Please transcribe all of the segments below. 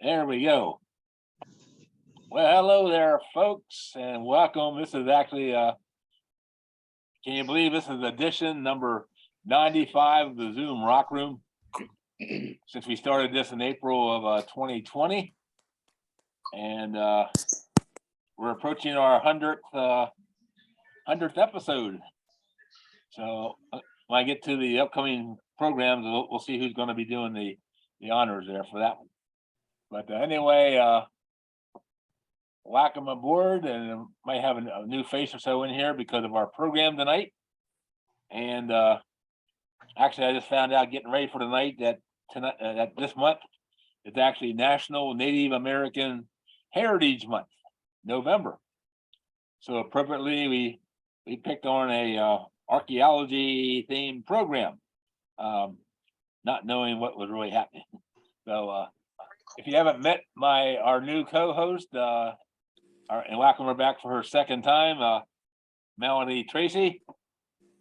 There we go. Well, hello there, folks, and welcome. This is actually, can you believe this is edition number 95 of the Zoom Rock Room? Since we started this in April of 2020, and we're approaching our 100th episode. So when I get to the upcoming programs, we'll see who's going to be doing the honors there for that one. But anyway, welcome aboard, and might have a new face or so in here because of our program tonight. And actually, I just found out getting ready for tonight that this month is actually National Native American Heritage Month, November. So appropriately, we picked on a archaeology themed program, not knowing what was really happening. So if you haven't met our new co-host, and welcome her back for her second time, Melanie Tracy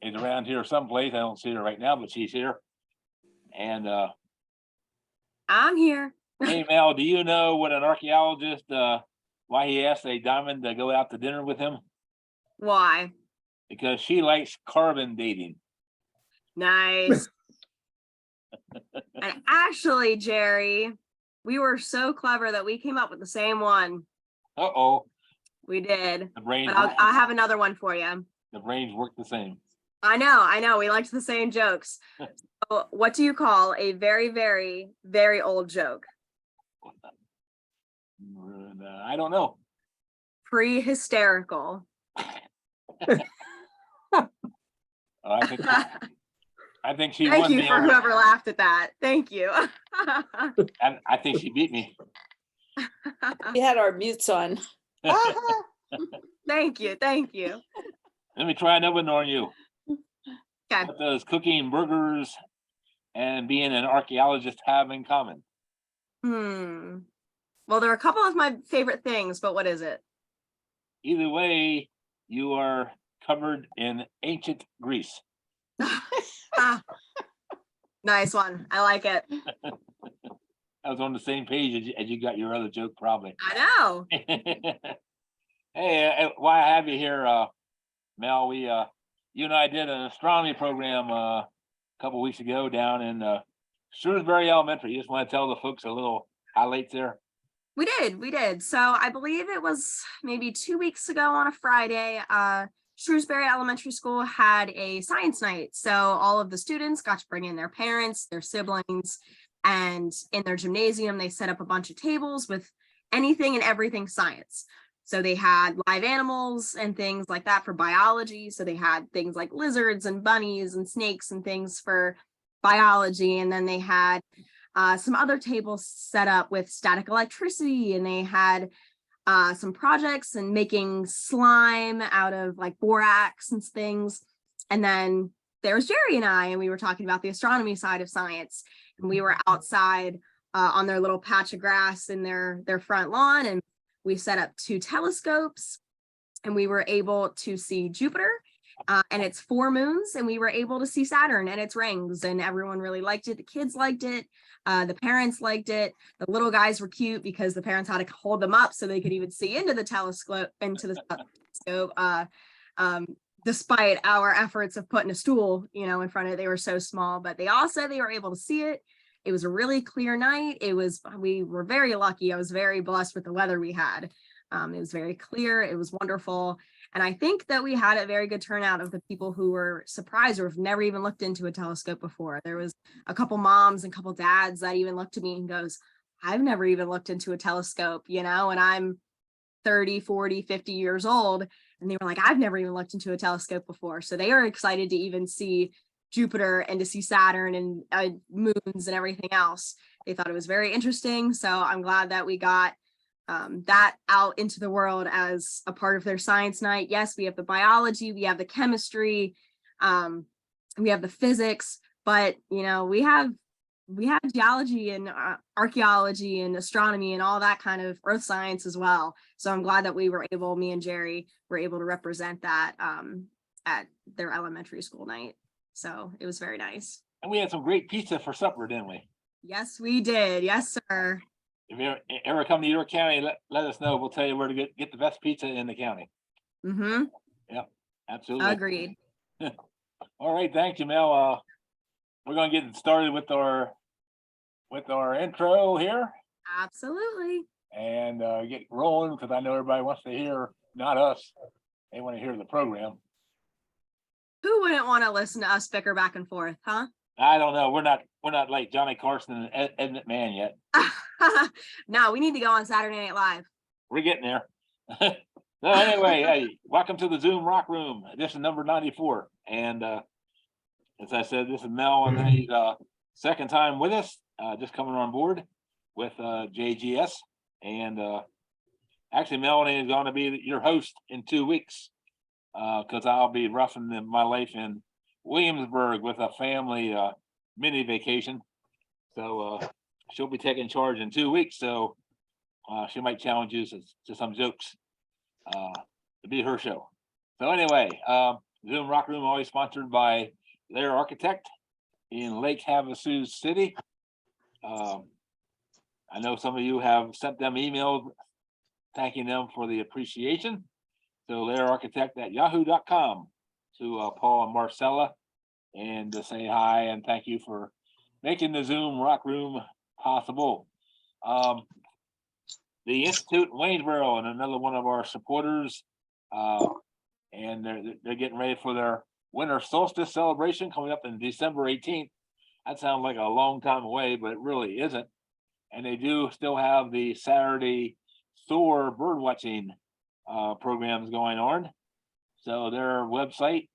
is around here someplace. I don't see her right now, but she's here. And I'm here. Hey, Mel, do you know what an archaeologist, why he asked a diamond to go out to dinner with him? Why? Because she likes carbon dating. Nice. And actually, Jerry, we were so clever that we came up with the same one. Uh-oh. We did. The brains. But I'll have another one for you. The brains work the same. I know. We liked the same jokes. So what do you call a very, very, very old joke? I don't know. Pre-hysterical. I think she Thank won. you for whoever laughed at that. Thank you. And I think she beat me. We had our mutes on. Thank you. Let me try another one on you. Okay. What does cooking burgers and being an archaeologist have in common? Well, there are a couple of my favorite things, but what is it? Either way, you are covered in ancient Greece. Nice one. I like it. I was on the same page as you got your other joke, probably. I know. Hey, why I have you here, Mel? You and I did an astronomy program a couple weeks ago down in Shrewsbury Elementary. You just want to tell the folks a little highlights there? We did. So I believe it was maybe 2 weeks ago on a Friday. Shrewsbury Elementary School had a science night. So all of the students got to bring in their parents, their siblings, and in their gymnasium, they set up a bunch of tables with anything and everything science. So they had live animals and things like that for biology. So they had things like lizards and bunnies and snakes and things for biology. And then they had some other tables set up with static electricity, and they had some projects and making slime out of like borax and things. And then there was Jerry and I, and we were talking about the astronomy side of science. And we were outside on their little patch of grass in their front lawn, and we set up 2 telescopes, and we were able to see Jupiter and its 4 moons, and we were able to see Saturn and its rings, and everyone really liked it. The kids liked it. The parents liked it. The little guys were cute because the parents had to hold them up so they could even see into the telescope, despite our efforts of putting a stool, in front of it. They were so small, but they all said they were able to see it. It was a really clear night. We were very lucky. I was very blessed with the weather we had. It was very clear. It was wonderful. And I think that we had a very good turnout of the people who were surprised or have never even looked into a telescope before. There was a couple moms and a couple dads that even looked at me and goes, I've never even looked into a telescope, and I'm 30, 40, 50 years old. And they were like, I've never even looked into a telescope before. So they are excited to even see Jupiter and to see Saturn and moons and everything else. They thought it was very interesting. So I'm glad that we got that out into the world as a part of their science night. Yes, we have the biology, we have the chemistry, we have the physics, but we have geology and archaeology and astronomy and all that kind of earth science as well. So I'm glad that me and Jerry were able to represent that at their elementary school night. So it was very nice. And we had some great pizza for supper, didn't we? Yes, we did. Yes, sir. if you ever come to York County, let us know. We'll tell you where to get the best pizza in the county. Mm-hmm. Yep, absolutely. Agreed. All right, thank you, Mel. We're gonna get started with our intro here Absolutely. and get rolling because I know everybody wants to hear, not us, they want to hear the program. Who wouldn't want to listen to us bicker back and forth, huh? I don't know. We're not like Johnny Carson and Ed McMahon yet. No, we need to go on Saturday Night Live. We're getting there. So anyway, hey, welcome to the Zoom Rock Room. This is number 94. And as I said, this is Mel, and he's second time with us, just coming on board with JGS. And actually, Melanie is going to be your host in 2 weeks because I'll be roughing my life in Williamsburg with a family mini vacation. So she'll be taking charge in 2 weeks. So she might challenge you to some jokes to be her show. So anyway, Zoom Rock Room always sponsored by Ulery Architect in Lake Havasu City. I know some of you have sent them emails thanking them for the appreciation. So Ulery Architect at yahoo.com to Paul and Marcella, and to say hi and thank you for making the Zoom Rock Room possible. The Institute in Waynesboro and another one of our supporters, and they're getting ready for their winter solstice celebration coming up in December 18th. That sounds like a long time away, but it really isn't. And they do still have the Saturday soar bird watching programs going on. So their website,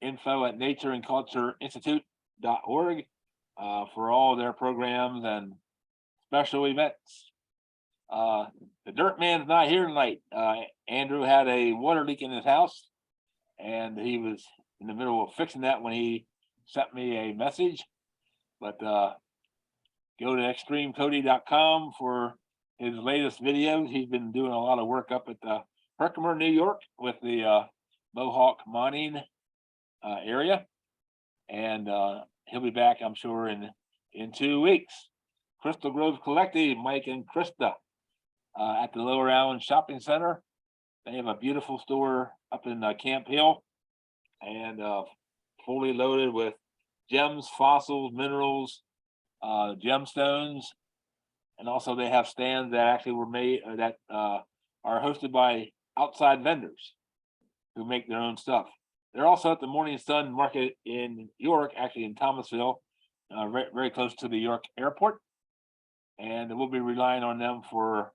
info at natureandcultureinstitute.org for all their programs and special events. The dirt man's not here tonight. Andrew had a water leak in his house and he was in the middle of fixing that when he sent me a message. But go to extremecody.com for his latest videos. He's been doing a lot of work up at the Herkimer, New York with the Mohawk mining area. And he'll be back, I'm sure, in 2 weeks. Crystal Grove Collective, Mike and Krista at the Lower Allen Shopping Center. They have a beautiful store up in Camp Hill and fully loaded with gems, fossils, minerals, gemstones. And also they have stands that actually were made that are hosted by outside vendors who make their own stuff. They're also at the Morning Sun Market in York, actually in Thomasville, very, very close to the York Airport. And we'll be relying on them for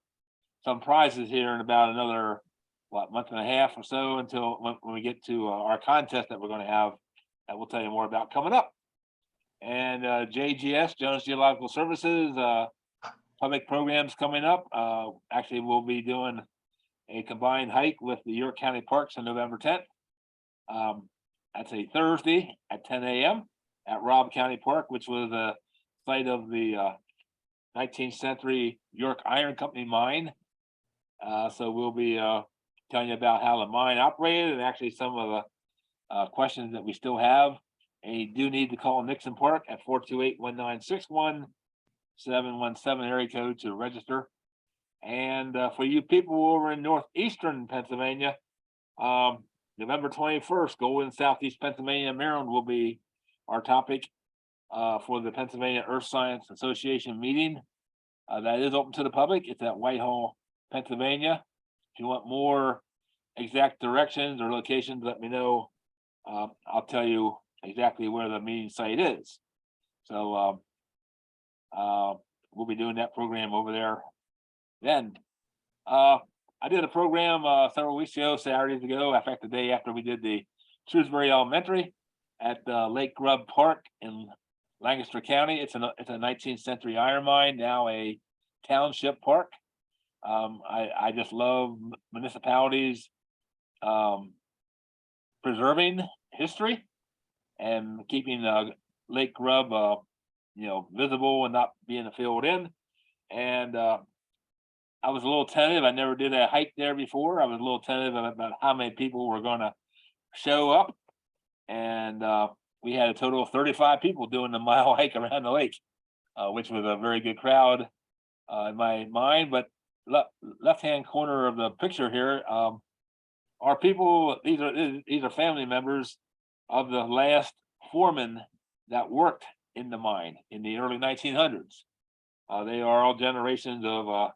some prizes here in about another month and a half or so until when we get to our contest that we're going to have that we'll tell you more about coming up. And JGS, Jones Geological Services, public programs coming up. Actually, we'll be doing a combined hike with the York County Parks on November 10th. That's a Thursday at 10 a.m. at Robb County Park, which was the site of the 19th century York Iron Company mine. So we'll be telling you about how the mine operated and actually some of the questions that we still have. And you do need to call Nixon Park at 428-1961, 717 area code to register. And for you people over in northeastern Pennsylvania, November 21st, Golden Southeast Pennsylvania, Maryland will be our topic for the Pennsylvania Earth Science Association meeting. That is open to the public. It's at Whitehall, Pennsylvania. If you want more exact directions or locations, let me know. I'll tell you exactly where the meeting site is. So we'll be doing that program over there then. I did a program several weeks ago, Saturdays ago, in fact, the day after we did the Shrewsbury Elementary at Lake Grub Park in Lancaster County. It's a 19th century iron mine, now a township park. I just love municipalities preserving history and keeping Lake Grub visible and not being filled in. And I was a little tentative. I never did a hike there before. I was a little tentative about how many people were going to show up. And we had a total of 35 people doing the mile hike around the lake, which was a very good crowd. in my mind, but left-hand corner of the picture here, are people, these are family members of the last foreman that worked in the mine in the early 1900s. They are all generations of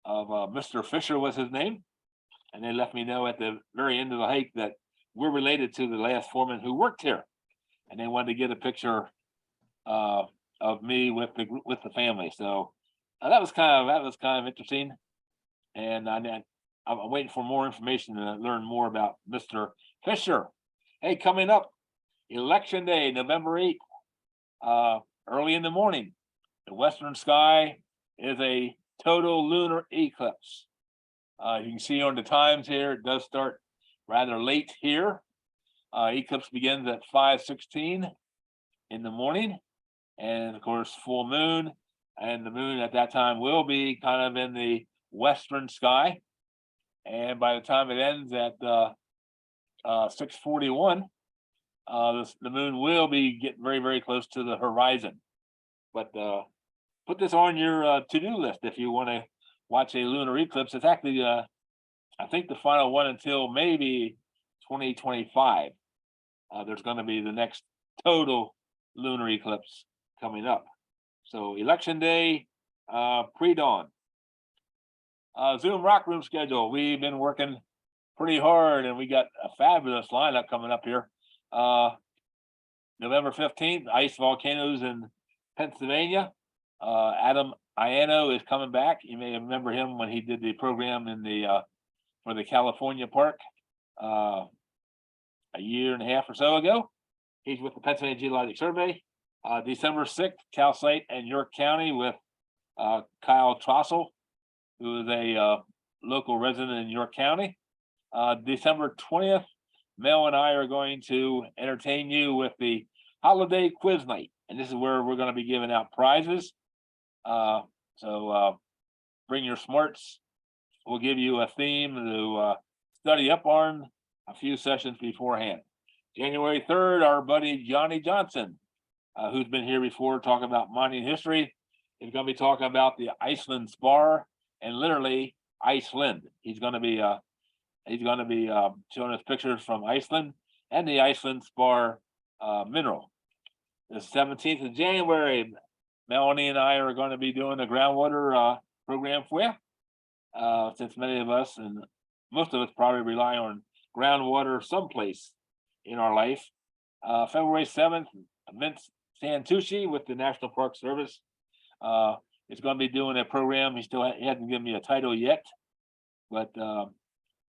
Mr. Fisher was his name. And they let me know at the very end of the hike that we're related to the last foreman who worked here. And they wanted to get a picture of me with the family. So that was kind of interesting. And I'm waiting for more information to learn more about Mr. Fisher. Hey, coming up, Election Day, November 8th, early in the morning, the western sky is a total lunar eclipse. You can see on the times here, it does start rather late here. Eclipse begins at 5:16 in the morning, and of course, full moon, and the moon at that time will be kind of in the western sky. And by the time it ends at 6:41, the moon will be getting very, very close to the horizon. But put this on your to-do list if you want to watch a lunar eclipse. It's actually, I think, the final one until maybe 2025. There's going to be the next total lunar eclipse coming up. So Election Day, pre-dawn. Zoom Rock Room schedule. We've been working pretty hard, and we got a fabulous lineup coming up here. November 15th, ice volcanoes in Pennsylvania. Adam Iano is coming back. You may remember him when he did the program in the for the California Park a year and a half or so ago. He's with the Pennsylvania Geologic Survey. December 6th, Cal Site and York County with Kyle Trossel, who is a local resident in York County. December 20th, Mel and I are going to entertain you with the holiday quiz night. And this is where we're going to be giving out prizes. So bring your smarts. We'll give you a theme to study up on a few sessions beforehand. January 3rd, our buddy Johnny Johnson, who's been here before talking about mining history, is going to be talking about the Iceland spar and literally Iceland. He's going to be showing us pictures from Iceland and the Iceland spar mineral. The 17th of January, Melanie and I are going to be doing a groundwater program for you. Since many of us and most of us probably rely on groundwater someplace in our life. February 7th, Vince Santucci with the National Park Service is going to be doing a program. He hasn't given me a title yet, but I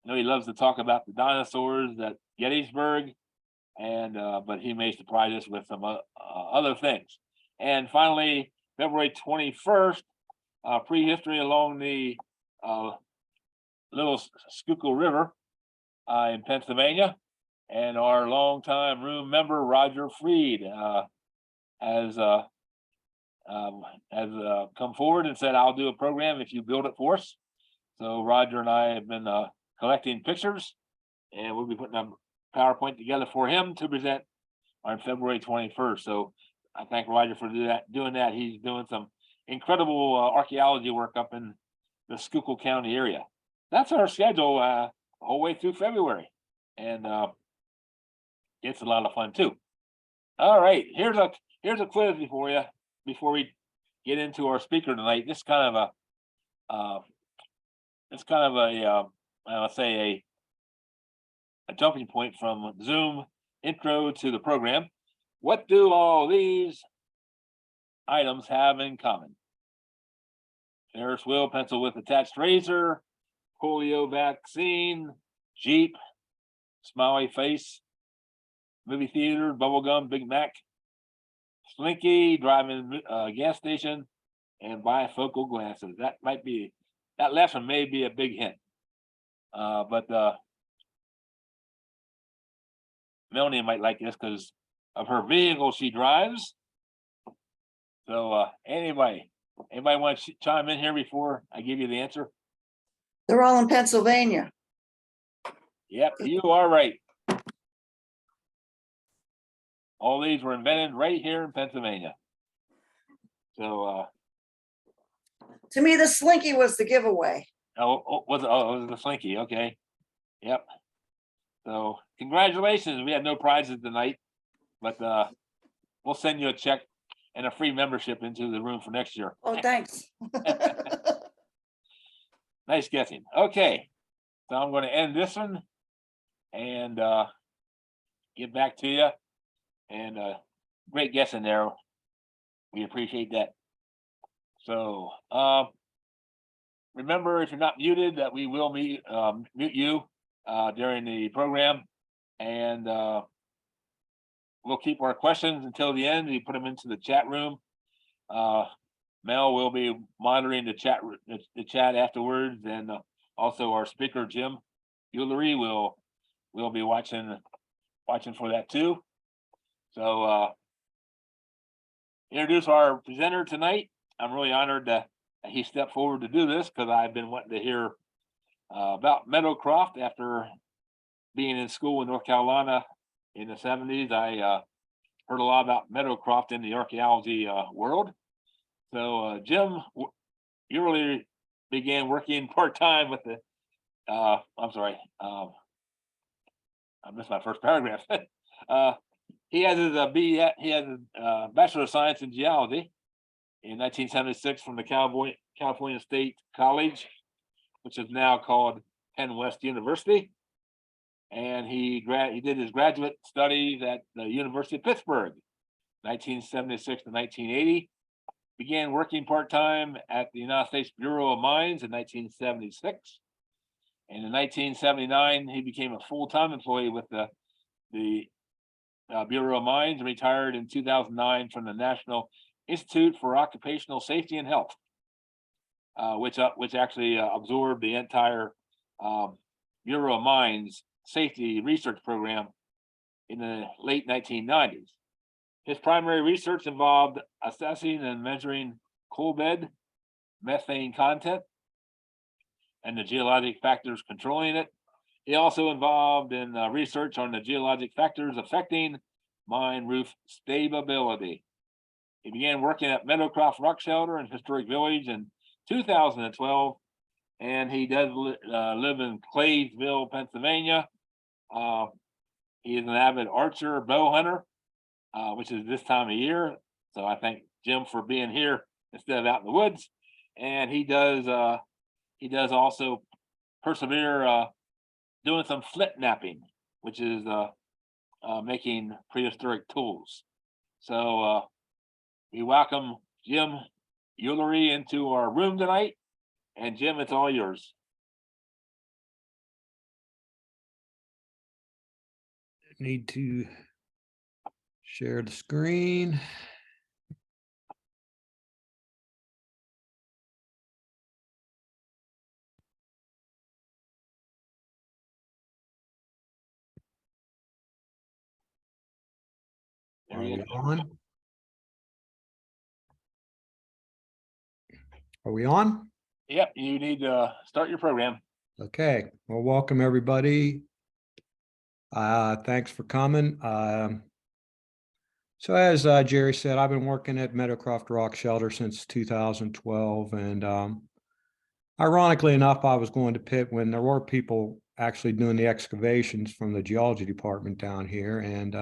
know he loves to talk about the dinosaurs at Gettysburg, and but he may surprise us with some other things. And finally, February 21st, prehistory along the Little Schuylkill River in Pennsylvania, and our longtime room member Roger Freed has come forward and said, "I'll do a program if you build it for us." So Roger and I have been collecting pictures, and we'll be putting a PowerPoint together for him to present on February 21st. So I thank Roger for doing that. He's doing some incredible archaeology work up in the Schuylkill County area. That's our schedule the whole way through February, and it's a lot of fun too. All right, here's a quiz for you before we get into our speaker tonight. This is kind of I'll say a jumping point from Zoom intro to the program. What do all these items have in common? Ferris wheel, pencil with attached razor, polio vaccine, Jeep, smiley face, movie theater, bubblegum, Big Mac, Slinky, driving gas station, and bifocal glasses. That last one may be a big hint. But Melanie might like this because of her vehicle she drives. So anybody want to chime in here before I give you the answer? They're all in Pennsylvania. Yep, you are right. All these were invented right here in Pennsylvania. So To me, the Slinky was the giveaway. it was the Slinky, okay. Yep. So congratulations, we had no prizes tonight, but we'll send you a check and a free membership into the room for next year. Oh, thanks. Nice guessing. Okay, so I'm going to end this one and get back to you. And great guessing there. We appreciate that. So remember, if you're not muted, that we will mute you during the program, and we'll keep our questions until the end. We put them into the chat room. Mel will be monitoring the chat afterwards, and also our speaker Jim Ulery will be watching for that too. So introduce our presenter tonight. I'm really honored that he stepped forward to do this, because I've been wanting to hear about Meadowcroft after being in school in North Carolina in the 70s. I heard a lot about Meadowcroft in the archaeology world. So Jim, you really began working part-time with the I'm sorry, I missed my first paragraph. He has his Bachelor of Science in Geology in 1976 from the California State College, which is now called Penn West University. And he did his graduate studies at the University of Pittsburgh, 1976 to 1980. Began working part-time at the United States Bureau of Mines in 1976. And in 1979, he became a full-time employee with the Bureau of Mines, and retired in 2009 from the National Institute for Occupational Safety and Health, which actually absorbed the entire Bureau of Mines safety research program in the late 1990s. His primary research involved assessing and measuring coal bed methane content and the geologic factors controlling it. He also involved in research on the geologic factors affecting mine roof stability. He began working at Meadowcroft Rock Shelter and Historic Village in 2012, and he does live in Claysville, Pennsylvania. He is an avid archer, bow hunter, which is this time of year. So I thank Jim for being here instead of out in the woods. And he does also persevere doing some flip napping, which is making prehistoric tools. So we welcome Jim Ulery into our room tonight. And Jim, it's all yours. Need to share the screen. There Are you we go. on? Are we on? Yep, you need to start your program. Okay, well, welcome everybody. Thanks for coming. So as Jerry said, I've been working at Meadowcroft Rock Shelter since 2012, and ironically enough, I was going to Pitt when there were people actually doing the excavations from the geology department down here, and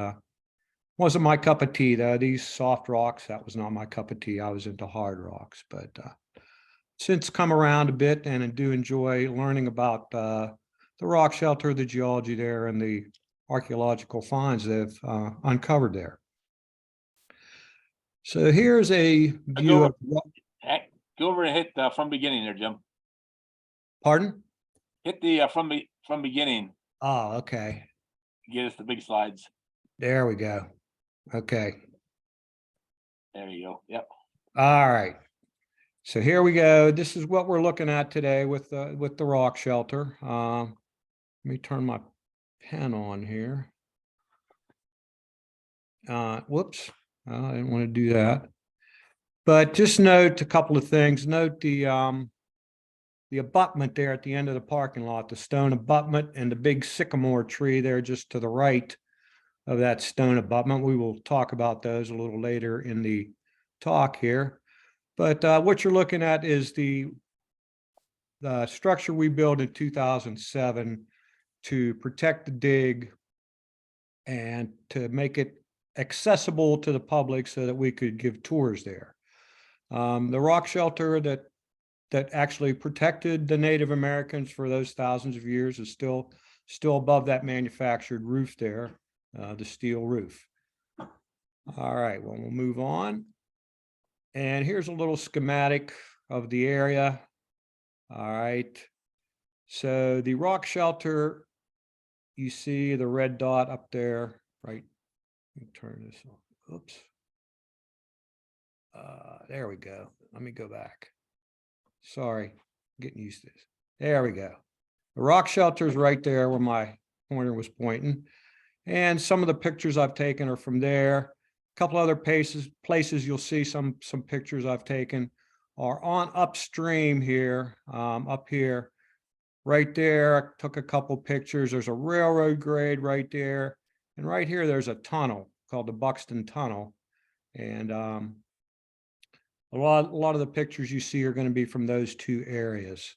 wasn't my cup of tea though. These soft rocks, that was not my cup of tea. I was into hard rocks, but since come around a bit, and I do enjoy learning about the rock shelter, the geology there, and the archaeological finds they've uncovered there. So here's a view of. Go over and hit from beginning there, Jim. Pardon? Hit the from beginning. Oh, okay. Get us the big slides. There we go. Okay. There you go. Yep. All right. So here we go. This is what we're looking at today with the rock shelter. Let me turn my pen on here. Whoops. I didn't want to do that. But just note a couple of things. Note the abutment there at the end of the parking lot, the stone abutment, and the big sycamore tree there just to the right of that stone abutment. We will talk about those a little later in the talk here. But what you're looking at is the structure we built in 2007 to protect the dig and to make it accessible to the public so that we could give tours there. The rock shelter that actually protected the Native Americans for those thousands of years is still above that manufactured roof there, the steel roof. All right, well, we'll move on. And here's a little schematic of the area. All right. So the rock shelter, you see the red dot up there, right? Let me turn this off. Oops. There we go. Let me go back. Sorry, getting used to this. There we go. The rock shelter is right there where my pointer was pointing. And some of the pictures I've taken are from there. A couple other places you'll see some pictures I've taken are on upstream here, up here. Right there, I took a couple pictures. There's a railroad grade right there. And right here, there's a tunnel called the Buxton Tunnel. And a lot of the pictures you see are going to be from those two areas.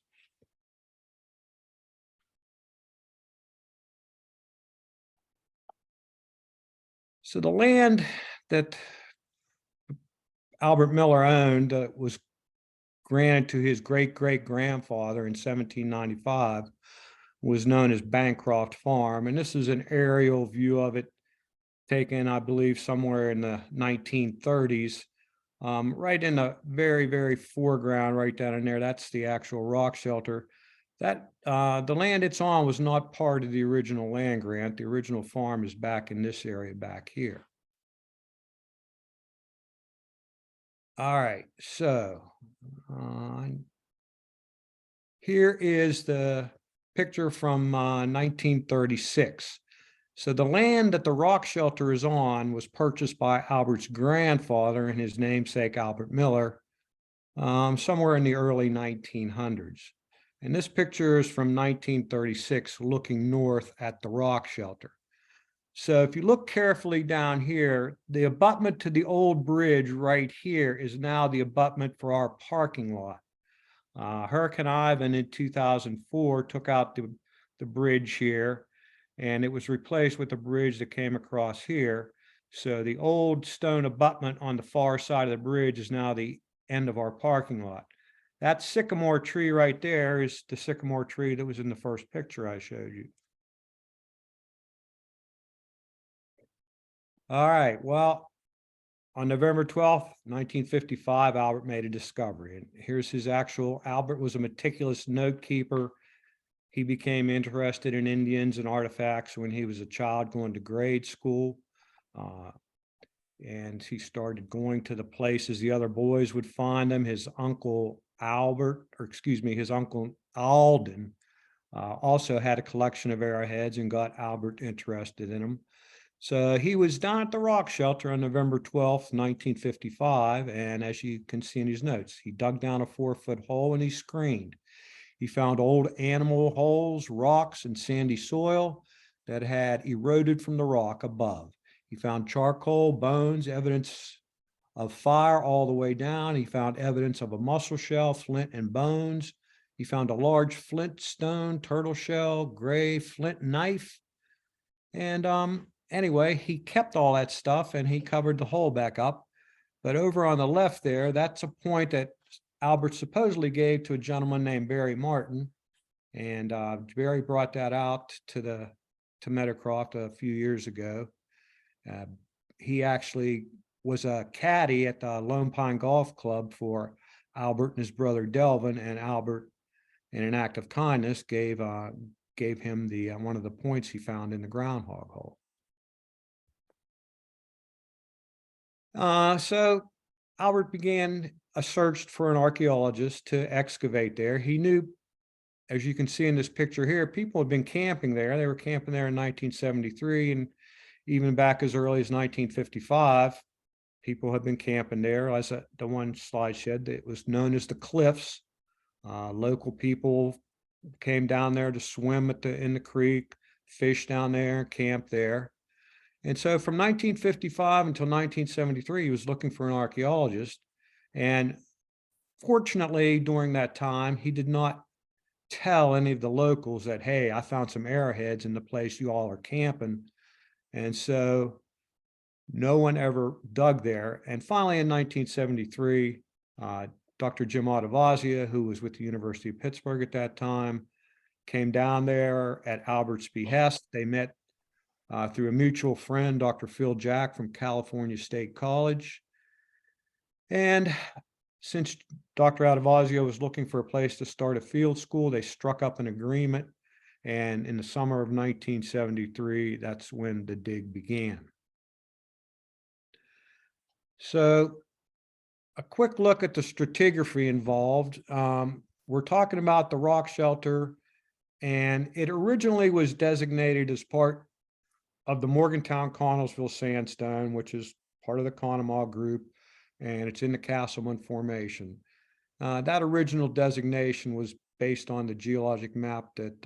So the land that Albert Miller owned was granted to his great-great-grandfather in 1795, was known as Bancroft Farm. And this is an aerial view of it taken, I believe, somewhere in the 1930s. Right in the very, very foreground, right down in there, that's the actual rock shelter. That the land it's on was not part of the original land grant. The original farm is back in this area back here. All right, so here is the picture from 1936. So the land that the rock shelter is on was purchased by Albert's grandfather and his namesake Albert Miller somewhere in the early 1900s. And this picture is from 1936, looking north at the rock shelter. So if you look carefully down here, the abutment to the old bridge right here is now the abutment for our parking lot. Hurricane Ivan in 2004 took out the bridge here, and it was replaced with a bridge that came across here. So the old stone abutment on the far side of the bridge is now the end of our parking lot. That sycamore tree right there is the sycamore tree that was in the first picture I showed you. All right, well, on November 12th, 1955, Albert made a discovery. And here's his actual, Albert was a meticulous note keeper. He became interested in Indians and artifacts when he was a child going to grade school. And he started going to the places the other boys would find them. His uncle his uncle Alden also had a collection of arrowheads and got Albert interested in them. So he was down at the rock shelter on November 12th, 1955. And as you can see in his notes, he dug down a 4-foot hole and he screened. He found old animal holes, rocks, and sandy soil that had eroded from the rock above. He found charcoal, bones, evidence of fire all the way down. He found evidence of a mussel shell, flint, and bones. He found a large flint stone, turtle shell, gray flint knife. And anyway, he kept all that stuff and he covered the hole back up. But over on the left there, that's a point that Albert supposedly gave to a gentleman named Barry Martin. And Barry brought that out to Meadowcroft a few years ago. He actually was a caddy at the Lone Pine Golf Club for Albert and his brother Delvin, and Albert, in an act of kindness, gave him the one of the points he found in the groundhog hole. So Albert began a search for an archaeologist to excavate there. He knew, as you can see in this picture here, people had been camping there. They were camping there in 1973, and even back as early as 1955, people had been camping there. As the one slide said, it was known as the Cliffs. Local people came down there to swim in the creek, fish down there, camp there. And so from 1955 until 1973, he was looking for an archaeologist. And fortunately, during that time, he did not tell any of the locals that, hey, I found some arrowheads in the place you all are camping. And so no one ever dug there. And finally, in 1973, Dr. Jim Adavazia, who was with the University of Pittsburgh at that time, came down there at Albert's behest. They met through a mutual friend, Dr. Phil Jack from California State College. And since Dr. Adavazio was looking for a place to start a field school, they struck up an agreement. And in the summer of 1973, that's when the dig began. So a quick look at the stratigraphy involved. We're talking about the rock shelter, and it originally was designated as part of the Morgantown-Connellsville sandstone, which is part of the Conemaugh group, and it's in the Castleman Formation. That original designation was based on the geologic map that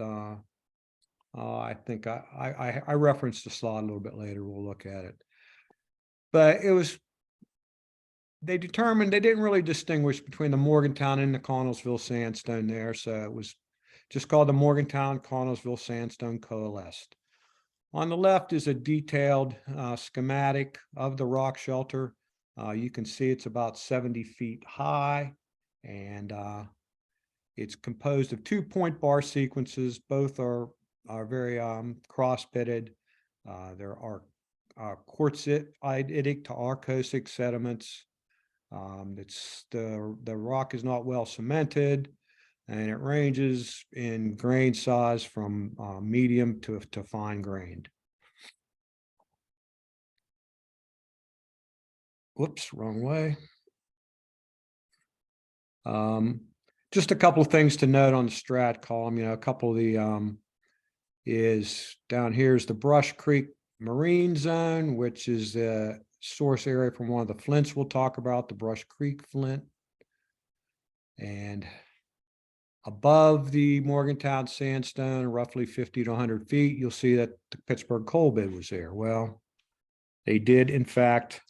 I think I referenced the slide a little bit later. We'll look at it. But it was, they determined they didn't really distinguish between the Morgantown and the Connellsville sandstone there. So it was just called the Morgantown-Connellsville Sandstone Coalesced. On the left is a detailed schematic of the rock shelter. You can see it's about 70 feet high, and it's composed of 2 point bar sequences. Both are very cross-pitted. There are quartzitic to arcosic sediments. It's the rock is not well cemented, and it ranges in grain size from medium to fine grained. Whoops, wrong way. Just a couple of things to note on the strat column. A couple of the is down here is the Brush Creek Marine Zone, which is the source area from one of the flints we'll talk about, the Brush Creek Flint. And above the Morgantown sandstone, roughly 50 to 100 feet, you'll see that the Pittsburgh coal bed was there. Well, they did, in fact,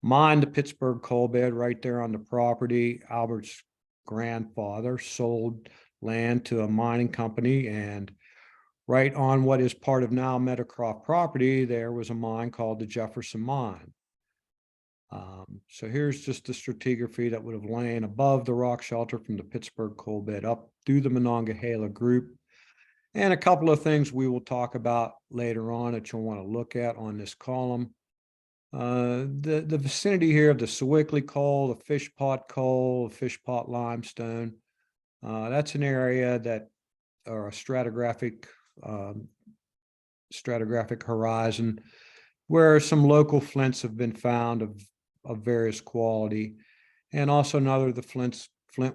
mine the Pittsburgh coal bed right there on the property. Albert's grandfather sold land to a mining company, and right on what is part of now Meadowcroft property, there was a mine called the Jefferson Mine. So here's just the stratigraphy that would have lain above the rock shelter from the Pittsburgh coal bed up through the Monongahela group. And a couple of things we will talk about later on that you'll want to look at on this column. The vicinity here of the Sewickley coal, the Fishpot coal, the Fishpot limestone, that's an area that, or a stratigraphic horizon where some local flints have been found of various quality. And also another of the flint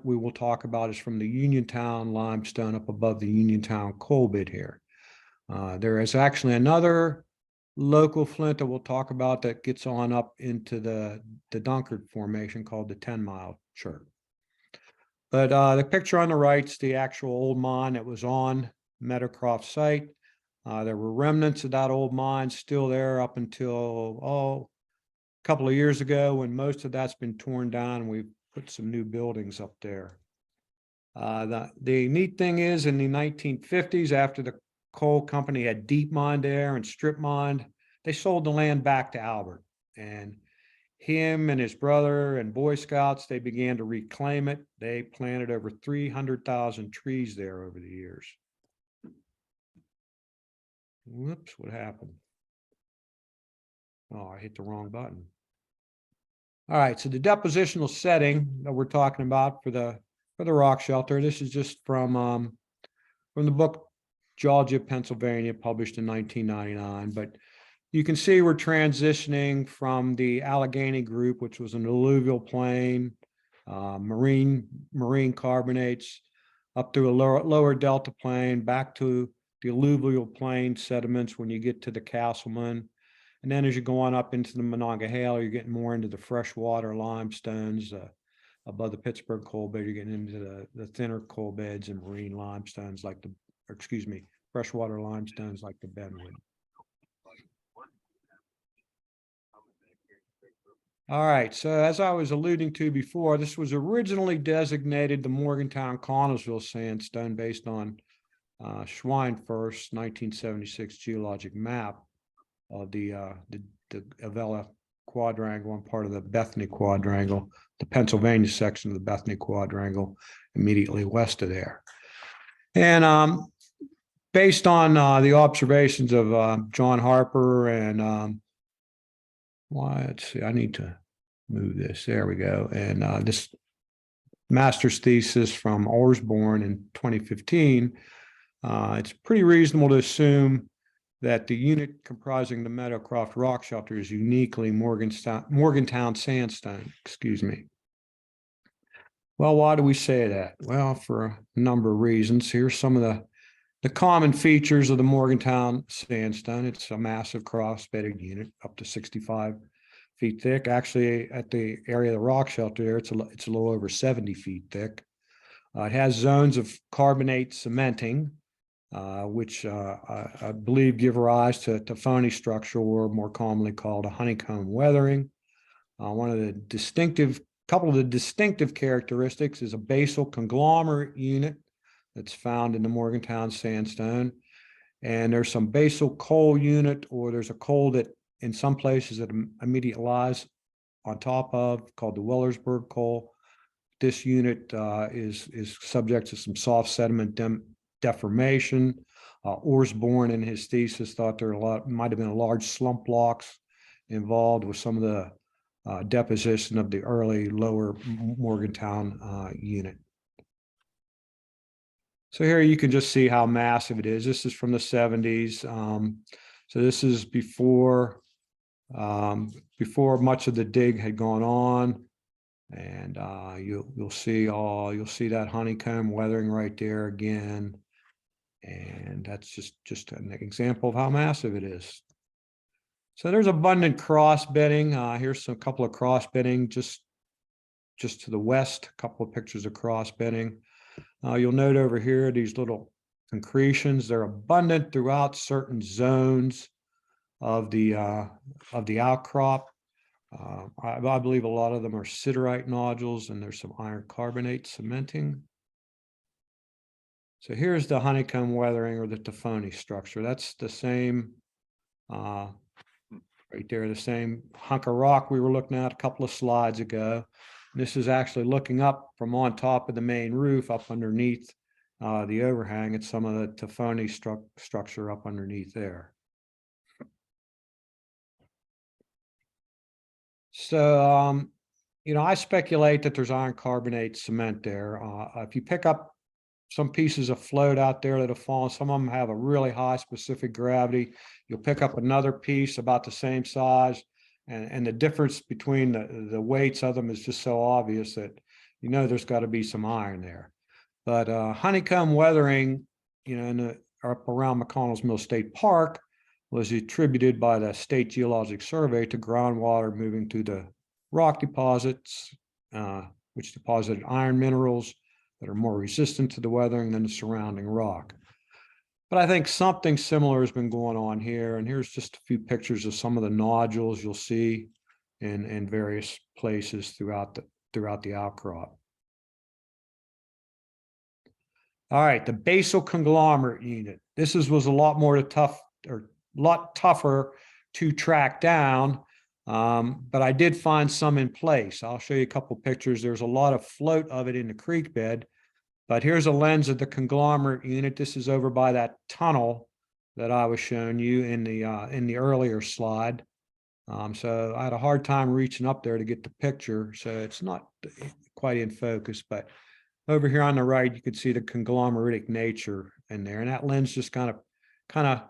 we will talk about is from the Uniontown limestone up above the Uniontown coal bed here. There is actually another local flint that we'll talk about that gets on up into the Dunkard Formation called the 10 Mile Chert. But the picture on the right is the actual old mine that was on Meadowcroft site. There were remnants of that old mine still there up until, a couple of years ago, when most of that's been torn down. We've put some new buildings up there. The neat thing is, in the 1950s, after the coal company had deep mined there and strip mined, they sold the land back to Albert. And him and his brother and Boy Scouts, they began to reclaim it. They planted over 300,000 trees there over the years. Whoops, what happened? Oh, I hit the wrong button. All right, so the depositional setting that we're talking about for the rock shelter, this is just from the book Geology of Pennsylvania, published in 1999. But you can see we're transitioning from the Allegheny group, which was an alluvial plain, marine carbonates, up through a lower delta plain, back to the alluvial plain sediments when you get to the Castleman. And then as you go on up into the Monongahela, you're getting more into the freshwater limestones. Above the Pittsburgh coal bed, you're getting into the thinner coal beds and marine limestones like freshwater limestones like the Benwood. All right, so as I was alluding to before, this was originally designated the Morgantown-Connellsville sandstone based on Schweinfurth's 1976 geologic map of the Avella Quadrangle and part of the Bethany Quadrangle, the Pennsylvania section of the Bethany Quadrangle, immediately west of there. And based on the observations of John Harper and let's see, I need to move this. There we go. And this master's thesis from Osborne in 2015, it's pretty reasonable to assume that the unit comprising the Meadowcroft rock shelter is uniquely Morgantown sandstone, excuse me. Well, why do we say that? Well, for a number of reasons. Here's some of the common features of the Morgantown sandstone. It's a massive cross-bedded unit, up to 65 feet thick. Actually, at the area of the rock shelter there, it's a little over 70 feet thick. It has zones of carbonate cementing, which I believe give rise to phony structure, or more commonly called a honeycomb weathering. One of the couple of the distinctive characteristics is a basal conglomerate unit that's found in the Morgantown sandstone. And there's some basal coal unit, or there's a coal that in some places that immediately lies on top of, called the Willersburg coal. This unit is subject to some soft sediment deformation. Osborne in his thesis thought there might have been a large slump blocks involved with some of the deposition of the early lower Morgantown unit. So here you can just see how massive it is. This is from the 70s. So this is before much of the dig had gone on. And you'll see that honeycomb weathering right there again. And that's just an example of how massive it is. So there's abundant cross bedding. Here's a couple of cross bedding just to the west, a couple of pictures of cross bedding. You'll note over here these little concretions. They're abundant throughout certain zones of the outcrop. I believe a lot of them are siderite nodules, and there's some iron carbonate cementing. So here's the honeycomb weathering, or the Tafoni structure. That's the same, right there, the same hunk of rock we were looking at a couple of slides ago. And this is actually looking up from on top of the main roof, up underneath the overhang, at some of the Tafoni structure up underneath there. So, I speculate that there's iron carbonate cement there. If you pick up some pieces of float out there that have fallen, some of them have a really high specific gravity. You'll pick up another piece about the same size, and the difference between the weights of them is just so obvious that there's got to be some iron there. But honeycomb weathering, up around McConnell's Mill State Park, was attributed by the State Geologic Survey to groundwater moving through the rock deposits, which deposited iron minerals that are more resistant to the weathering than the surrounding rock. But I think something similar has been going on here. And here's just a few pictures of some of the nodules you'll see in various places throughout the outcrop. All right, the basal conglomerate unit. This was a lot tougher to track down, but I did find some in place. I'll show you a couple pictures. There's a lot of float of it in the creek bed, but here's a lens of the conglomerate unit. This is over by that tunnel that I was showing you in the earlier slide. So I had a hard time reaching up there to get the picture, so it's not quite in focus, but over here on the right, you can see the conglomeratic nature in there, and that lens just kind of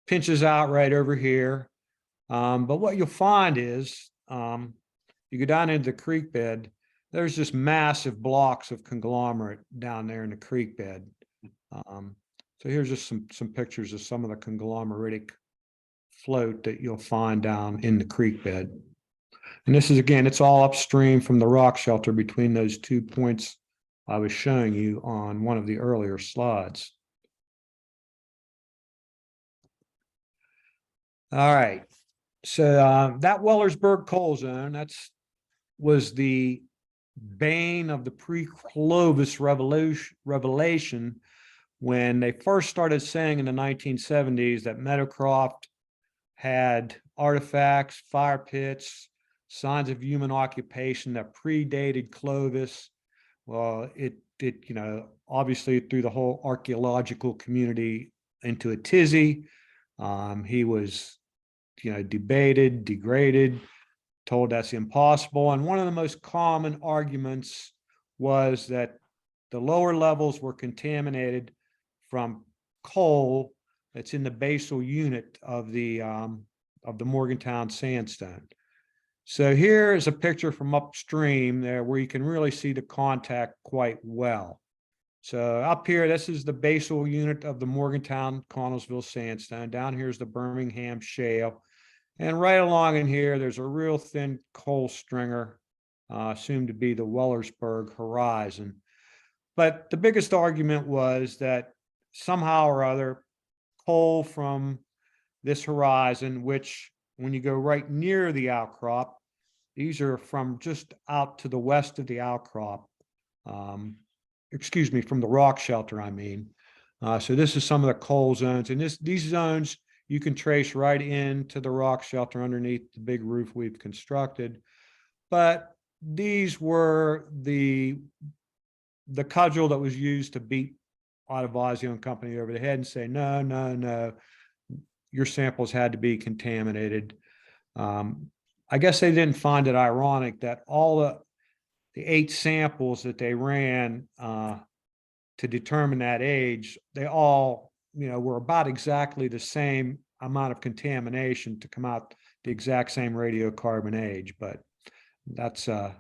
pinches out right over here. But what you'll find is, you go down into the creek bed, there's just massive blocks of conglomerate down there in the creek bed. So here's just some pictures of some of the conglomeratic float that you'll find down in the creek bed. And this is, again, it's all upstream from the rock shelter between those 2 points I was showing you on one of the earlier slides. All right, so that Willersburg coal zone, that's was the bane of the pre-Clovis revelation when they first started saying in the 1970s that Meadowcroft had artifacts, fire pits, signs of human occupation that predated Clovis. Well, it obviously threw the whole archaeological community into a tizzy. He was, debated, degraded, told that's impossible. And one of the most common arguments was that the lower levels were contaminated from coal that's in the basal unit of the Morgantown sandstone. So here is a picture from upstream there where you can really see the contact quite well. So up here, this is the basal unit of the Morgantown Connellsville sandstone. Down here is the Birmingham shale. And right along in here, there's a real thin coal stringer, assumed to be the Wellersburg horizon. But the biggest argument was that somehow or other, coal from this horizon, which when you go right near the outcrop, these are from just out to the west of the outcrop, from the rock shelter, I mean. So this is some of the coal zones, and these zones you can trace right into the rock shelter underneath the big roof we've constructed. But these were the cudgel that was used to beat Advisio and Company over the head and say, no, your samples had to be contaminated. I guess they didn't find it ironic that all the 8 samples that they ran to determine that age, they all, were about exactly the same amount of contamination to come out the exact same radiocarbon age. But that's a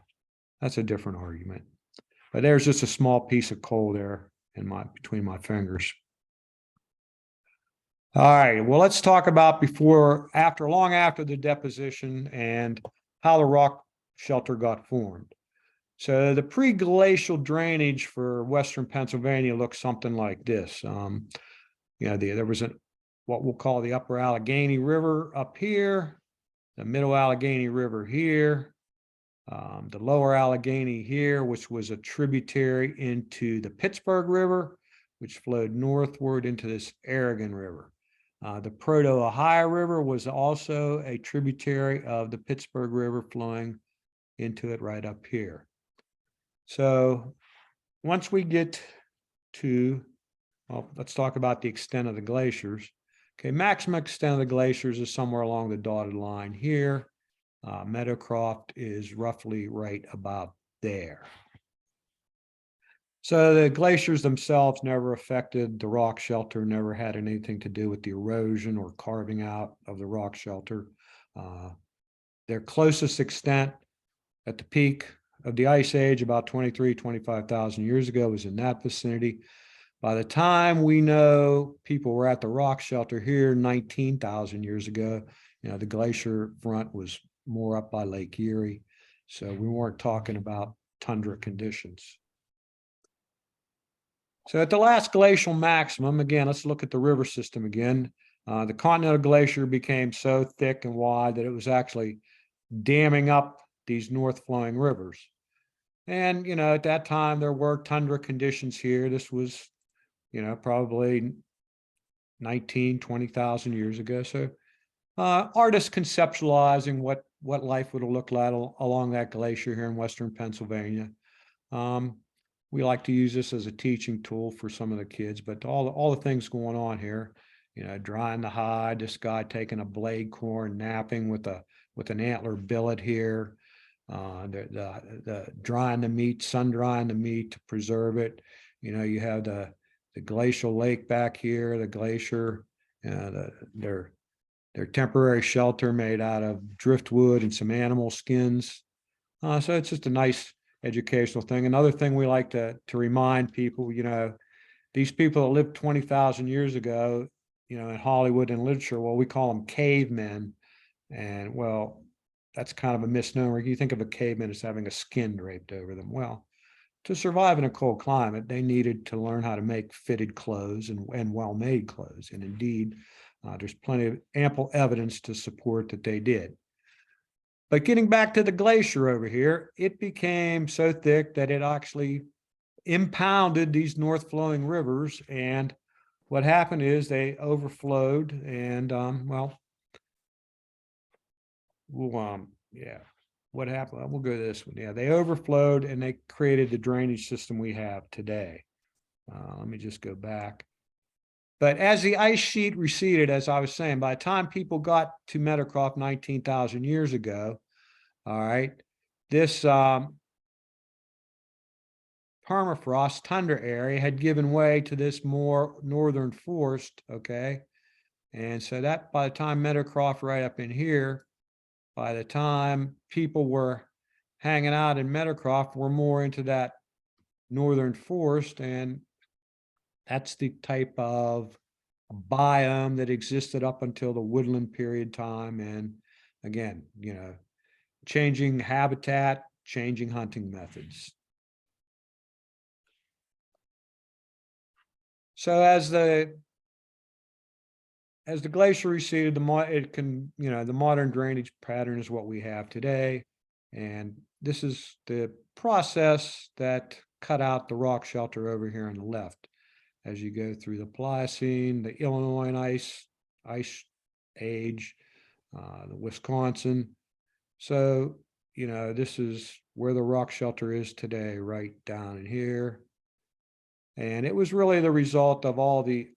different argument. But there's just a small piece of coal there between my fingers. All right, well, let's talk about long after the deposition and how the rock shelter got formed. So the pre-glacial drainage for Western Pennsylvania looks something like this. There was what we'll call the Upper Allegheny River up here, the Middle Allegheny River here, the Lower Allegheny here, which was a tributary into the Pittsburgh River, which flowed northward into this Aragon River. The Proto-Ohio River was also a tributary of the Pittsburgh River flowing into it right up here. So once we get to, let's talk about the extent of the glaciers. Okay, maximum extent of the glaciers is somewhere along the dotted line here. Meadowcroft is roughly right about there. So the glaciers themselves never affected the rock shelter, never had anything to do with the erosion or carving out of the rock shelter. Their closest extent at the peak of the ice age, about 25,000 years ago, was in that vicinity. By the time we know people were at the rock shelter here 19,000 years ago, the glacier front was more up by Lake Erie. So we weren't talking about tundra conditions. So at the last glacial maximum, again, let's look at the river system again. The Continental Glacier became so thick and wide that it was actually damming up these north flowing rivers. And, at that time, there were tundra conditions here. This was, probably 20,000 years ago. So artists conceptualizing what life would have looked like along that glacier here in Western Pennsylvania. We like to use this as a teaching tool for some of the kids, but all the things going on here, drying the hide, this guy taking a blade corn, napping with an antler billet here, the drying the meat, sun drying the meat to preserve it. You have the glacial lake back here, the glacier, their temporary shelter made out of driftwood and some animal skins. So it's just a nice educational thing. Another thing we like to remind people, these people that lived 20,000 years ago, in Hollywood and literature, well, we call them cavemen. And well, that's kind of a misnomer. You think of a caveman as having a skin draped over them. Well, to survive in a cold climate, they needed to learn how to make fitted clothes and well-made clothes. And indeed, there's plenty of ample evidence to support that they did. But getting back to the glacier over here, it became so thick that it actually impounded these north flowing rivers. And what happened is they overflowed and, yeah, what happened? We'll go to this one. Yeah, they overflowed and they created the drainage system we have today. Let me just go back. But as the ice sheet receded, as I was saying, by the time people got to Meadowcroft 19,000 years ago, all right, this permafrost tundra area had given way to this more northern forest, okay? And so that by the time Meadowcroft right up in here, by the time people were hanging out in Meadowcroft, we're more into that northern forest, and that's the type of biome that existed up until the woodland period time. And again, you know, changing habitat, changing hunting methods. So as the glacier receded, the modern drainage pattern is what we have today. And this is the process that cut out the rock shelter over here on the left. As you go through the Pliocene, the Illinois ice age, the Wisconsin. So, you know, this is where the rock shelter is today, right down in here. And it was really the result of all the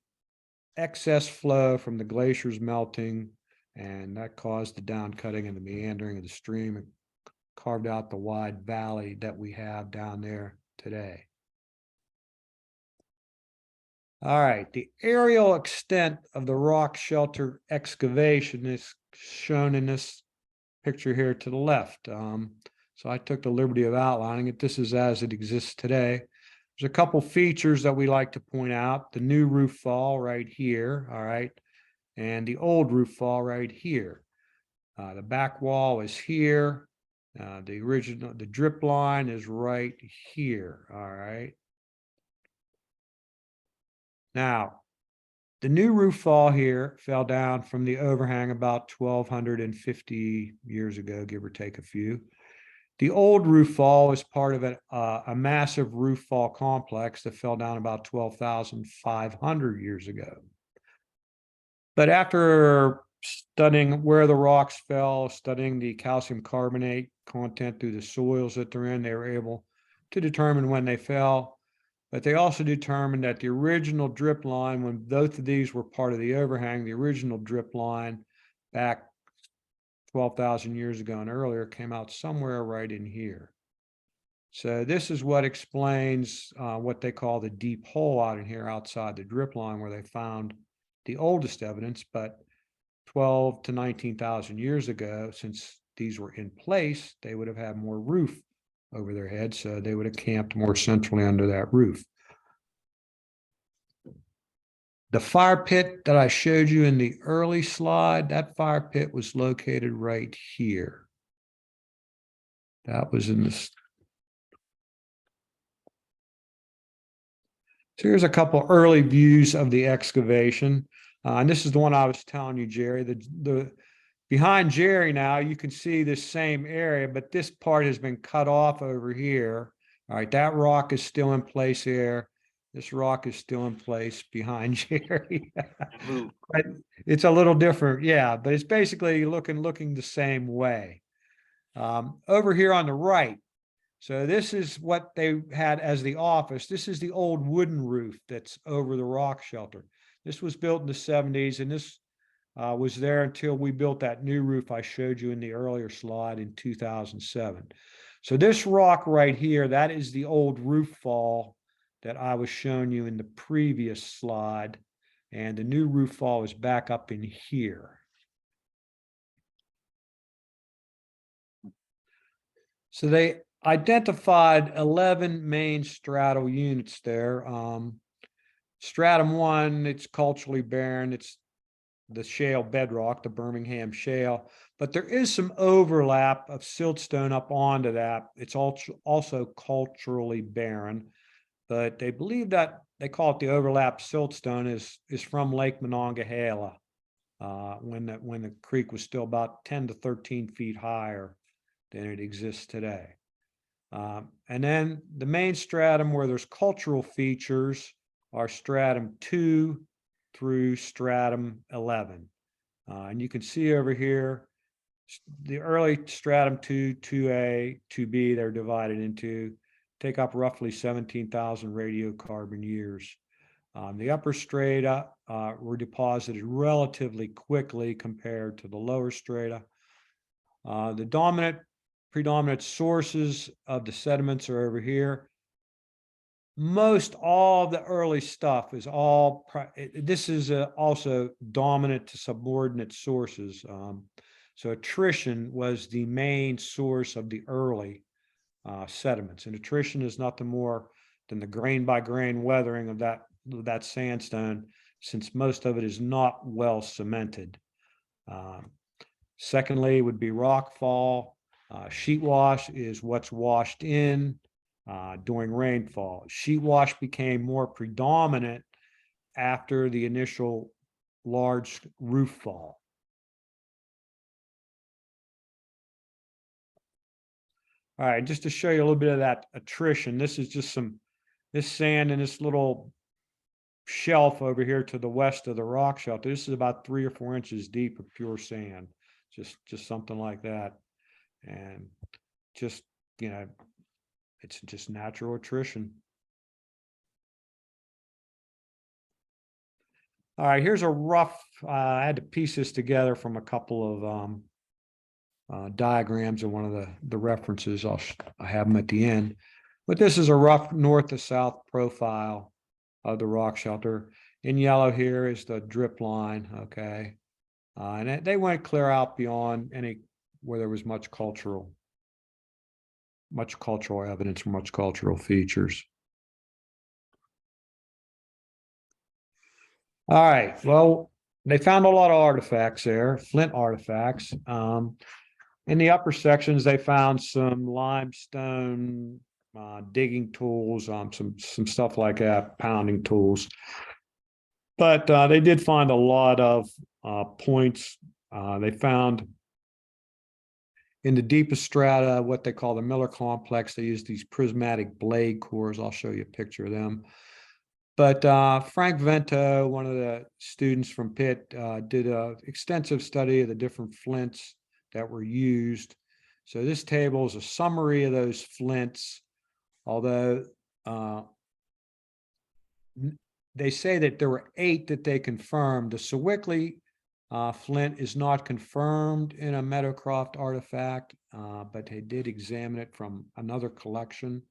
excess flow from the glaciers melting, and that caused the downcutting and the meandering of the stream and carved out the wide valley that we have down there today. All right, the aerial extent of the rock shelter excavation is shown in this picture here to the left. So I took the liberty of outlining it. This is as it exists today. There's a couple features that we like to point out. The new roof fall right here, all right, and the old roof fall right here. The back wall is here. The drip line is right here, all right. Now, the new roof fall here fell down from the overhang about 1,250 years ago, give or take a few. The old roof fall is part of a massive roof fall complex that fell down about 12,500 years ago. But after studying where the rocks fell, studying the calcium carbonate content through the soils that they're in, they were able to determine when they fell. But they also determined that the original drip line, when both of these were part of the overhang, the original drip line back 12,000 years ago and earlier came out somewhere right in here. So this is what explains what they call the deep hole out in here outside the drip line, where they found the oldest evidence. But 12 to 19,000 years ago, since these were in place, they would have had more roof over their heads, so they would have camped more centrally under that roof. The fire pit that I showed you in the early slide, that fire pit was located right here. That was in this. So here's a couple early views of the excavation. And this is the one I was telling you, Jerry. The behind Jerry now, you can see this same area, but this part has been cut off over here. All right, that rock is still in place here. This rock is still in place behind Jerry. But it's a little different, yeah, but it's basically looking the same way. Over here on the right, so this is what they had as the office. This is the old wooden roof that's over the rock shelter. This was built in the 70s, and this was there until we built that new roof I showed you in the earlier slide in 2007. So this rock right here, that is the old roof fall that I was showing you in the previous slide. And the new roof fall is back up in here. So they identified 11 main stratal units there. Stratum 1, it's culturally barren. It's the shale bedrock, the Birmingham shale, but there is some overlap of siltstone up onto that. It's also culturally barren, but they believe that they call it the overlap siltstone is from Lake Monongahela, when the creek was still about 10 to 13 feet higher than it exists today. And then the main stratum where there's cultural features are stratum 2 through stratum 11. And you can see over here, the early stratum 2, 2A, 2B, they're divided into, take up roughly 17,000 radiocarbon years. The upper strata were deposited relatively quickly compared to the lower strata. The predominant sources of the sediments are over here. Most all of the early stuff is all, this is also dominant to subordinate sources. So attrition was the main source of the early sediments. And attrition is nothing more than the grain by grain weathering of that sandstone, since most of it is not well cemented. Secondly, would be rockfall. Sheet wash is what's washed in during rainfall. Sheet wash became more predominant after the initial large roof fall. All right, just to show you a little bit of that attrition, this is just this sand in this little shelf over here to the west of the rock shelter. This is about 3 or 4 inches deep of pure sand, just something like that. And just, it's just natural attrition. All right, here's a rough, I had to piece this together from a couple of diagrams in one of the references. I have them at the end, but this is a rough north to south profile of the rock shelter. In yellow here is the drip line, okay? And they went clear out beyond any where there was much cultural evidence, much cultural features. All right, well, they found a lot of artifacts there, flint artifacts. In the upper sections, they found some limestone digging tools, some stuff like that, pounding tools. But they did find a lot of points. They found in the deepest strata, what they call the Miller complex. They use these prismatic blade cores. I'll show you a picture of them. But Frank Vento, one of the students from Pitt, did an extensive study of the different flints that were used. So this table is a summary of those flints, although they say that there were 8 that they confirmed. The Sewickley flint is not confirmed in a Meadowcroft artifact, but they did examine it from another collection.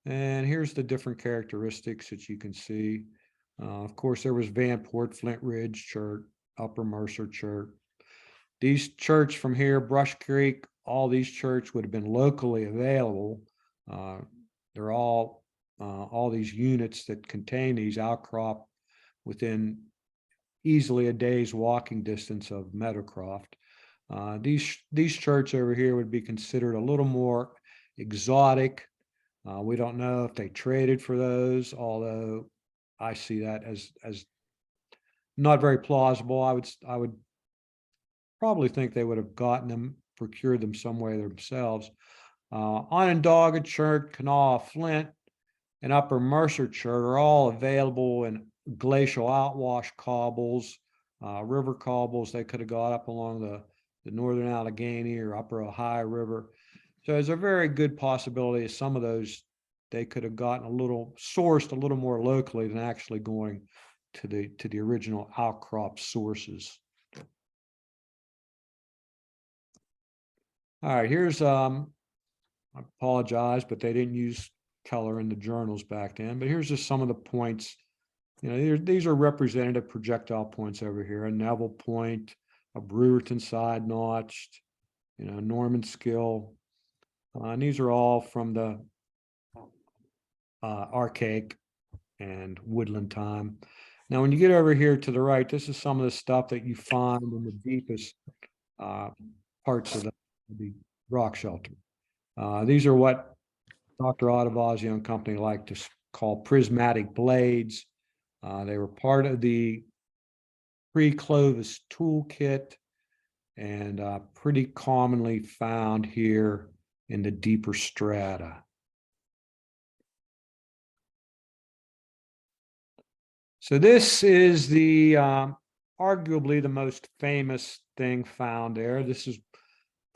And here's the different characteristics that you can see. Of course, there was Vanport, Flint Ridge, Chert, Upper Mercer, Chert. These cherts from here, Brush Creek, all these cherts would have been locally available. They're all these units that contain these outcrop within easily a day's walking distance of Meadowcroft. These cherts over here would be considered a little more exotic. We don't know if they traded for those, although I see that as not very plausible. I would probably think they would have gotten them, procured them some way themselves. Onondaga Chert, Kanawha Flint, and Upper Mercer Chert are all available in glacial outwash cobbles, river cobbles. They could have got up along the northern Allegheny or Upper Ohio River. So there's a very good possibility of some of those they could have gotten sourced a little more locally than actually going to the original outcrop sources. All right, here's I apologize, but they didn't use color in the journals back then. But here's just some of the points. These are representative projectile points over here. A Neville point, a Brewerton side notched, Norman Skill. And these are all from the archaic and woodland time. Now, when you get over here to the right, this is some of the stuff that you find in the deepest parts of the rock shelter. These are what Dr. Audavazio and company like to call prismatic blades. They were part of the pre-Clovis toolkit. and pretty commonly found here in the deeper strata. So this is the arguably the most famous thing found there. This is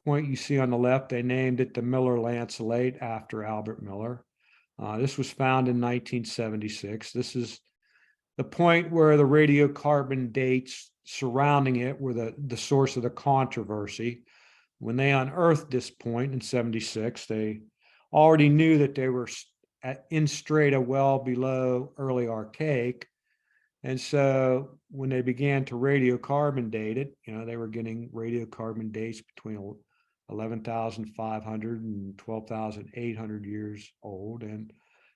point you see on the left. They named it the Miller Lanceolate after Albert Miller. This was found in 1976. This is the point where the radiocarbon dates surrounding it were the source of the controversy. When they unearthed this point in 76, they already knew that they were in strata well below early Archaic. And so when they began to radiocarbon date it, they were getting radiocarbon dates between 11,500 and 12,800 years old. And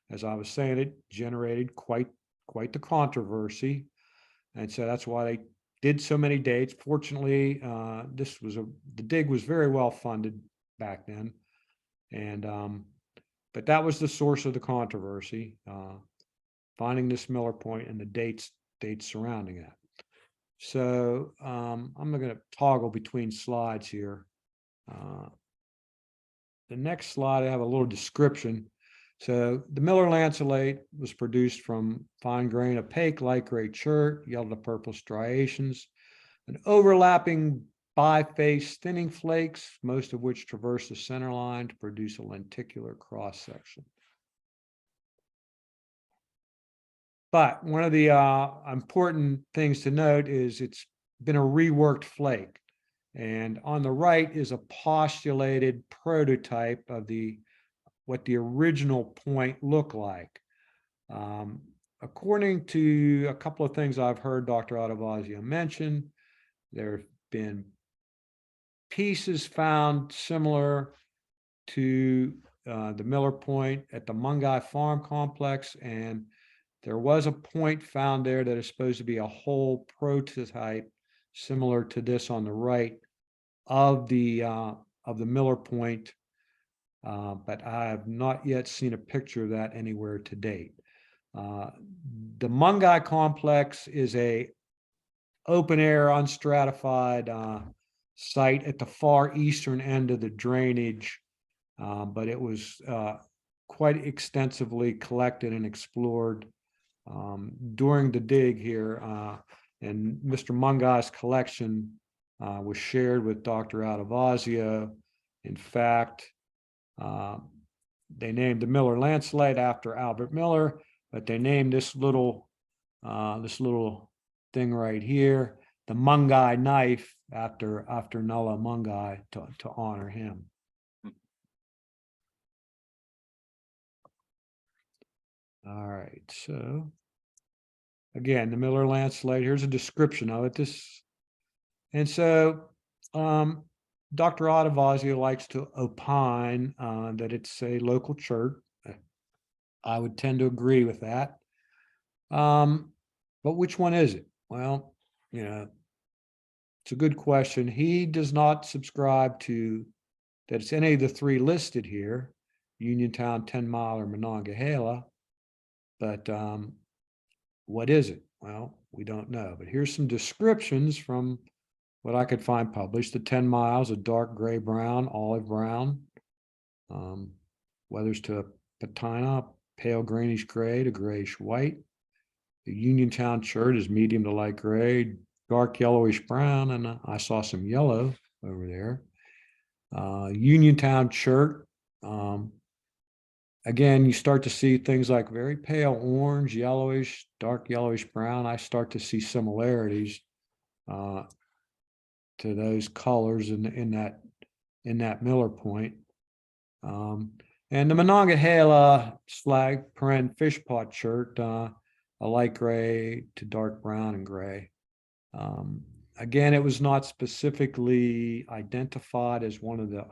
as I was saying, it generated quite the controversy. And so that's why they did so many dates. Fortunately, the dig was very well funded back then. And but that was the source of the controversy, finding this Miller point and the dates surrounding it. So I'm going to toggle between slides here. The next slide, I have a little description. So the Miller Lanceolate was produced from fine grain opaque light gray chert, yellow to purple striations, and overlapping biface thinning flakes, most of which traverse the center line to produce a lenticular cross section. But one of the important things to note is it's been a reworked flake. And on the right is a postulated prototype of what the original point looked like. According to a couple of things I've heard Dr. Adavazio mention, there have been pieces found similar to the Miller point at the Mungai Farm Complex, and there was a point found there that is supposed to be a whole prototype similar to this on the right of the Miller point, but I have not yet seen a picture of that anywhere to date. The Mungai complex is a open air, unstratified site at the far eastern end of the drainage, but it was quite extensively collected and explored during the dig here. And Mr. Mungai's collection was shared with Dr. Adavazio. In fact, they named the Miller Lanceolate after Albert Miller, but they named this little thing right here the Mungai knife after Nulla Mungai to honor him. All right, so again, the Miller Lanceolate, here's a description of it. And so Dr. Adavazio likes to opine that it's a local chert. I would tend to agree with that. But which one is it? Well, it's a good question. He does not subscribe to that it's any of the three listed here, Uniontown, 10 Mile, or Monongahela. But what is it? Well, we don't know. But here's some descriptions from what I could find published. The 10 miles, a dark gray brown, olive brown. Weathers to patina, pale greenish gray to grayish white. The Uniontown chert is medium to light gray, dark yellowish brown, and I saw some yellow over there. Uniontown chert. Again, you start to see things like very pale orange, yellowish, dark yellowish brown. I start to see similarities to those colors in that Miller point. And the Monongahela slag fish pot chert, a light gray to dark brown and gray. Again, it was not specifically identified as one of the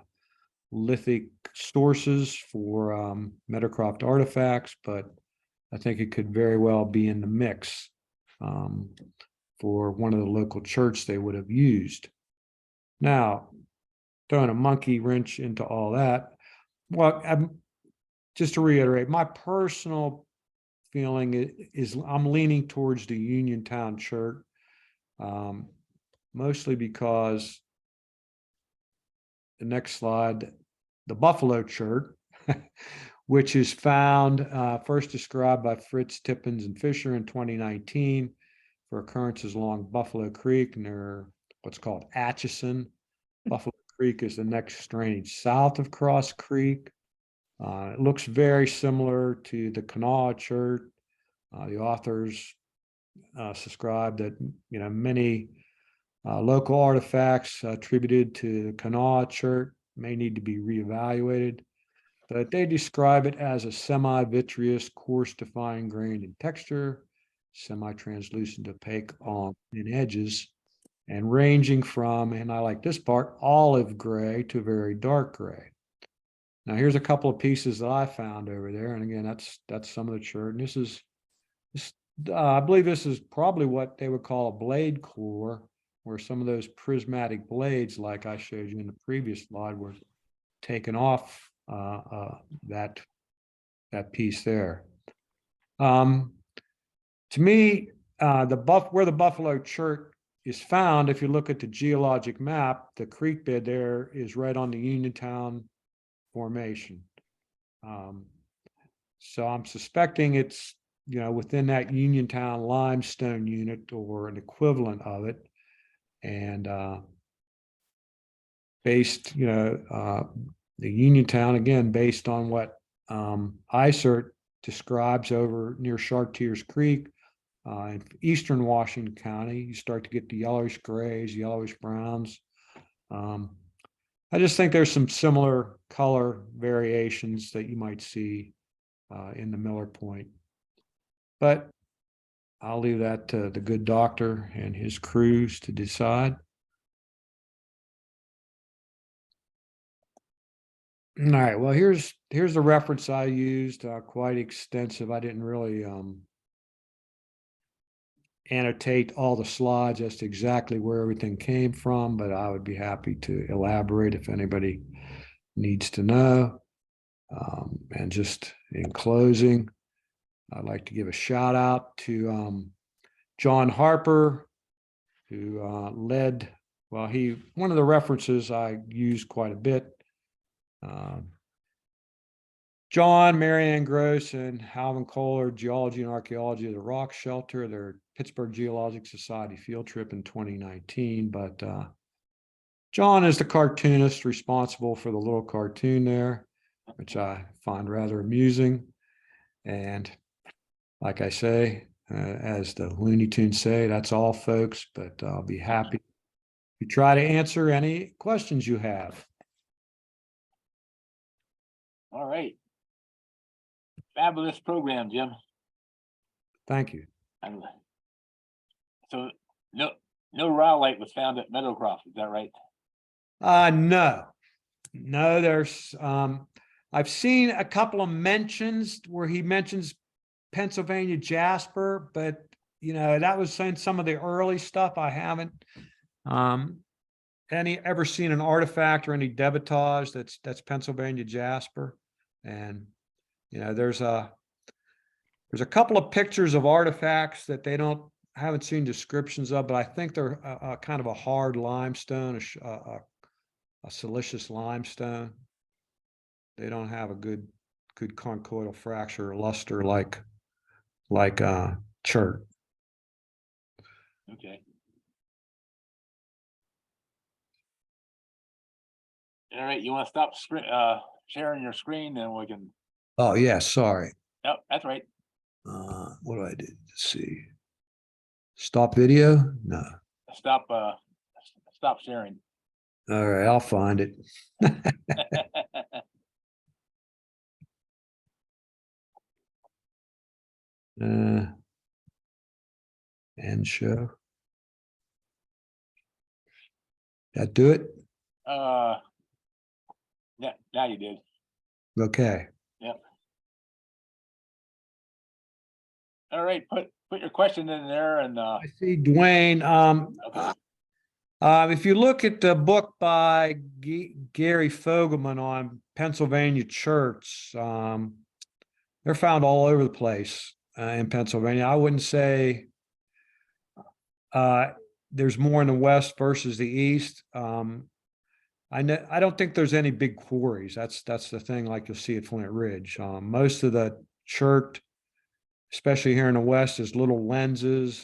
lithic sources for Meadowcroft artifacts, but I think it could very well be in the mix for one of the local churches they would have used. Now, throwing a monkey wrench into all that, well, just to reiterate, my personal feeling is I'm leaning towards the Uniontown chert, mostly because the next slide, the buffalo chert, which is found, first described by Fritz Tippins and Fisher in 2019 for occurrences along Buffalo Creek near what's called Atchison. Buffalo Creek is the next drainage south of Cross Creek. It looks very similar to the Kanawha chert. The authors subscribe that many local artifacts attributed to the Kanawha chert may need to be reevaluated, but they describe it as a semi-vitreous, coarse to fine grained in texture, semi-translucent, opaque in edges, and ranging from, and I like this part, olive gray to very dark gray. Now here's a couple of pieces that I found over there, and again, that's some of the chert. And this I believe this is probably what they would call a blade core, where some of those prismatic blades, like I showed you in the previous slide, were taken off that piece there. To me, where the buffalo chert is found, if you look at the geologic map, the creek bed there is right on the Uniontown Formation. So I'm suspecting it's within that Uniontown limestone unit or an equivalent of it, and based the Uniontown, again, based on what ICERT describes over near Chartiers Creek in eastern Washington County, you start to get the yellowish grays, yellowish browns. I just think there's some similar color variations that you might see in the Miller Point, but I'll leave that to the good doctor and his crews to decide. All right, well, here's the reference I used, quite extensive. I didn't really annotate all the slides as to exactly where everything came from, but I would be happy to elaborate if anybody needs to know. And just in closing, I'd like to give a shout out to John Harper, who led, one of the references I used quite a bit. John, Marianne Gross, and Alvin Kohler, Geology and Archaeology of the Rock Shelter, their Pittsburgh Geologic Society field trip in 2019. But John is the cartoonist responsible for the little cartoon there, which I find rather amusing. And like I say, as the Looney Tunes say, that's all, folks, but I'll be happy to try to answer any questions you have. All right. Fabulous program, Jim. Thank you. And so no rhyolite was found at Meadowcroft, is that right? No, there's, I've seen a couple of mentions where he mentions Pennsylvania jasper, but that was saying some of the early stuff. I haven't ever seen an artifact or any debitage that's Pennsylvania jasper. And there's a couple of pictures of artifacts that they haven't seen descriptions of, but I think they're a kind of a hard limestone, a silicious limestone. They don't have a good conchoidal fracture or luster like chert. Okay. All right, you want to stop sharing your screen, then we can. Oh yeah, sorry. Oh, that's right. What do I do? Let's see. Stop video? No. Stop sharing. All right, I'll find it. End show. That do it? Yeah, now you did. Okay. Yep. All right, put your question in there, and I see Dwayne. okay. If you look at the book by Gary Fogelman on Pennsylvania church, they're found all over the place in Pennsylvania. I wouldn't say there's more in the west versus the east. I don't think there's any big quarries. That's the thing, like you'll see at Flint Ridge. Most of the chert, especially here in the West, is little lenses.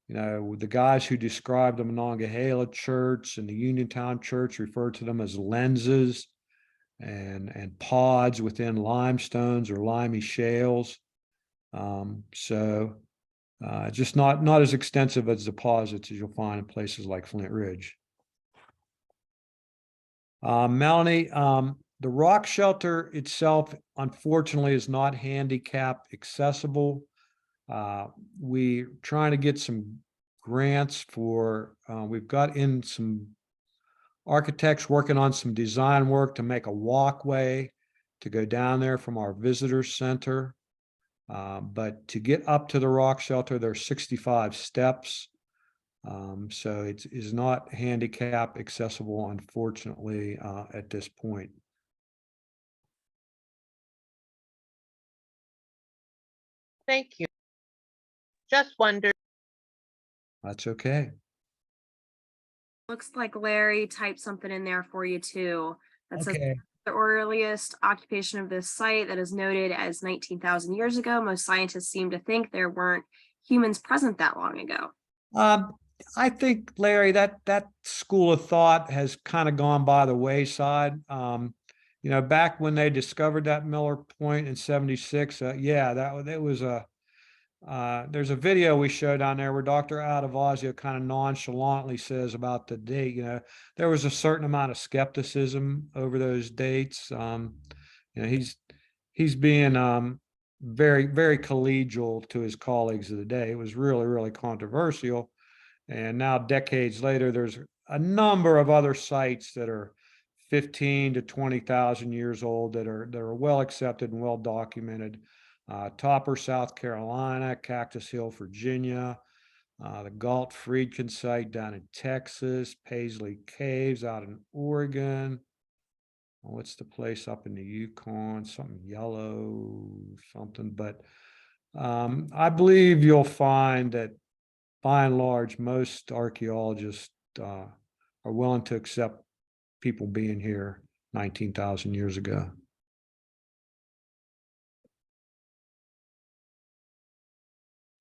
You know, the guys who described the Monongahela church and the Uniontown church referred to them as lenses and pods within limestones or limey shales. Just not as extensive as deposits as you'll find in places like Flint Ridge. Melanie, the rock shelter itself, unfortunately, is not handicap accessible. We're trying to get some grants for, we've got in some architects working on some design work to make a walkway to go down there from our visitor center. But to get up to the rock shelter, there's 65 steps. So it is not handicap accessible, unfortunately, at this point. Thank you. Just wondered. That's okay. Looks like Larry typed something in there for you too. That says Okay. the earliest occupation of this site that is noted as 19,000 years ago. Most scientists seem to think there weren't humans present that long ago. I think, Larry, that school of thought has kind of gone by the wayside. You know, back when they discovered that Miller Point in '76, yeah, that was a. There's a video we showed on there where Dr. Adavazio kind of nonchalantly says about the date. You know, there was a certain amount of skepticism over those dates. You know, he's being very, very collegial to his colleagues of the day. It was really, really controversial. And now, decades later, there's a number of other sites that are 15 to 20,000 years old that are well accepted and well documented. Topper, South Carolina, Cactus Hill, Virginia, the Galt Friedkin site down in Texas, Paisley Caves out in Oregon. What's the place up in the Yukon? Something yellow, something. But I believe you'll find that by and large, most archaeologists are willing to accept people being here 19,000 years ago.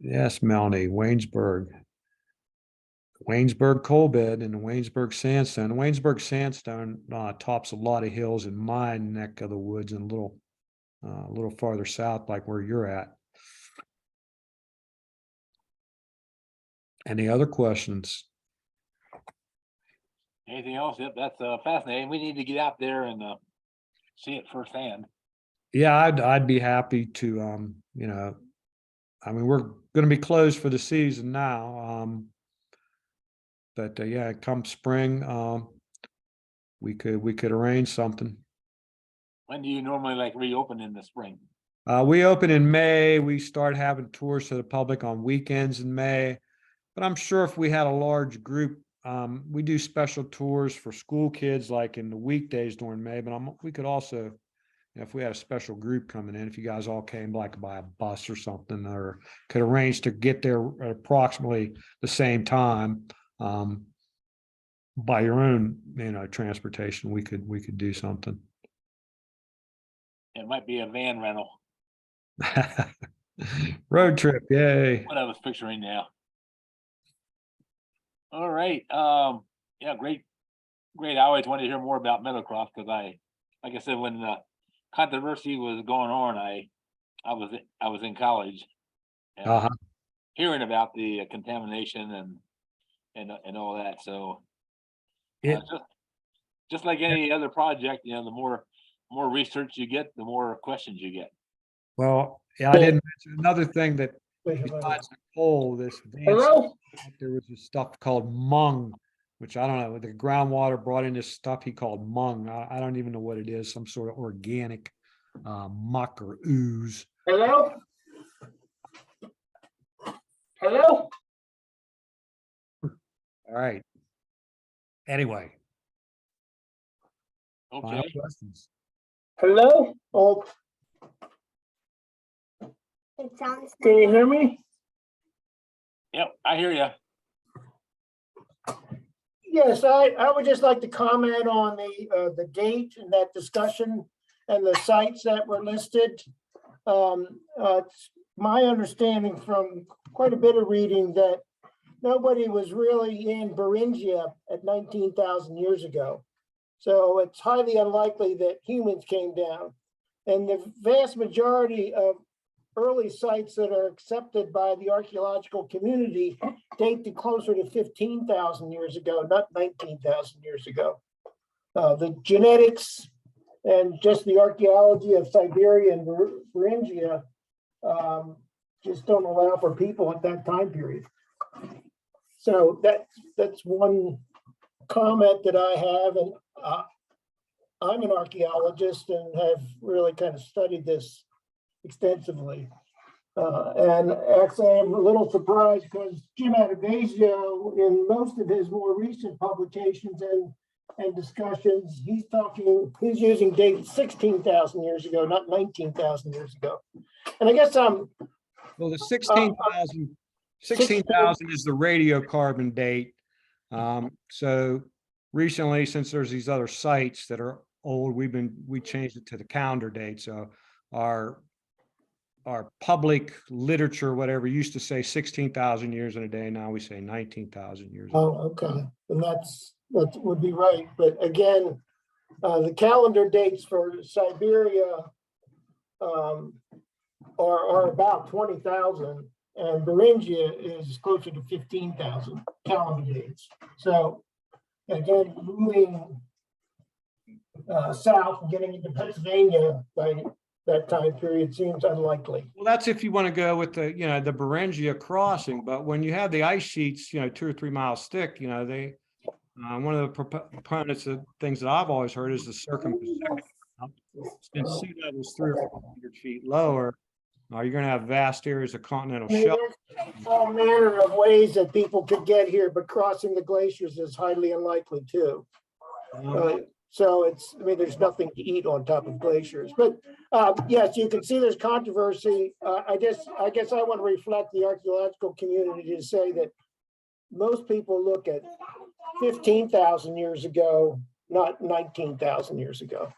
Yes, Melanie, Waynesburg coal bed and the Waynesburg sandstone. The Waynesburg sandstone tops a lot of hills in my neck of the woods and a little farther south, like where you're at. Any other questions? Anything else? Yep, that's fascinating. We need to get out there and see it firsthand. Yeah, I'd be happy to, you know, I mean, we're going to be closed for the season now. But yeah, come spring, we could arrange something. When do you normally like reopen in the spring? We open in May. We start having tours to the public on weekends in May. But I'm sure if we had a large group, we do special tours for school kids like in the weekdays during May. But we could also, if we had a special group coming in, if you guys all came like by a bus or something, or could arrange to get there at approximately the same time, by your own, you know, transportation, we could do something. It might be a van rental. Road trip, yay. What I was picturing now. All right. Yeah, great. I always wanted to hear more about Meadowcroft because like I said, when the controversy was going on, I was in college. And hearing about the contamination and all that. So just like any other project, you know, the more research you get, the more questions you get. Well, yeah, I didn't mention another thing that besides the coal, there was this stuff called mung, which I don't know, the groundwater brought in this stuff he called mung. I don't even know what it is, some sort of organic muck or ooze. Hello? Hello? All right. Anyway. Final Okay. questions. Hello? Oh, can you hear me? Yep, I hear you. Yes, I would just like to comment on the date and that discussion and the sites that were listed. It's my understanding from quite a bit of reading that nobody was really in Beringia at 19,000 years ago. So it's highly unlikely that humans came down. And the vast majority of early sites that are accepted by the archaeological community date to closer to 15,000 years ago, not 19,000 years ago. The genetics and just the archaeology of Siberia and Beringia just don't allow for people at that time period. So that's one comment that I have, and I'm an archaeologist and have really kind of studied this extensively. And actually, I'm a little surprised because Jim Adavasio, in most of his more recent publications and discussions, he's using dates 16,000 years ago, not 19,000 years ago. And I guess Well, the 16,000 is the radiocarbon date. So recently, since there's these other sites that are old, we changed it to the calendar date. So our public literature, whatever, used to say 16,000 years in a day. Now we say 19,000 years. oh, okay, and that would be right. But again, the calendar dates for Siberia are about 20,000, and Beringia is closer to 15,000 calendar dates. So again, moving south and getting into Pennsylvania by that time period seems unlikely. Well, that's if you want to go with the, the Beringia crossing, but when you have the ice sheets, 2 or 3 miles thick, they, one of the proponents of things that I've always heard is the circumposition. Since sea level is 300 or 400 feet lower, you're going to have vast areas of continental I mean, shelf. there's all manner of ways that people could get here, but crossing the glaciers is highly unlikely too. So there's nothing to eat on top of glaciers, but yes, you can see there's controversy. I guess I want to reflect the archaeological community to say that most people look at 15,000 years ago, not 19,000 years ago.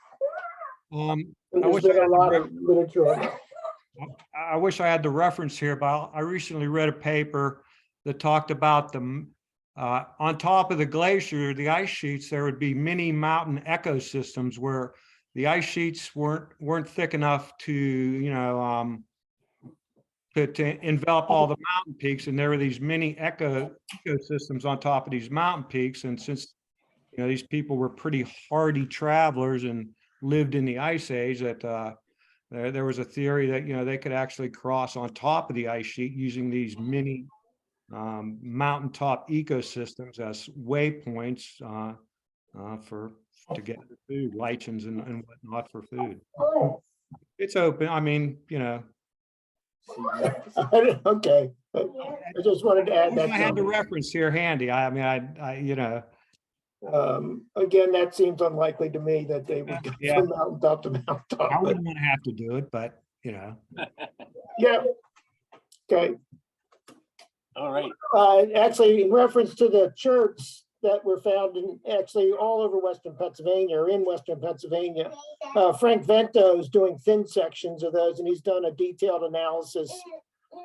And there's been a lot of literature on that. I wish I had the reference here, but I recently read a paper that talked about on top of the glacier, the ice sheets, there would be mini mountain ecosystems where the ice sheets weren't thick enough to envelop all the mountain peaks, and there were these mini ecosystems on top of these mountain peaks. And since these people were pretty hardy travelers and lived in the ice age, that there was a theory that they could actually cross on top of the ice sheet using these mini mountaintop ecosystems as waypoints to get the food, lichens and whatnot for food. It's open. I mean, Okay, I just wanted to add that. I had the reference here handy. I mean, I again, that seems unlikely to me that they would go from mountaintop to mountaintop. I wouldn't want to have to do it, but Yeah. Okay. All right. Actually, in reference to the church that were found in actually all over Western Pennsylvania or in Western Pennsylvania, Frank Vento is doing thin sections of those, and he's done a detailed analysis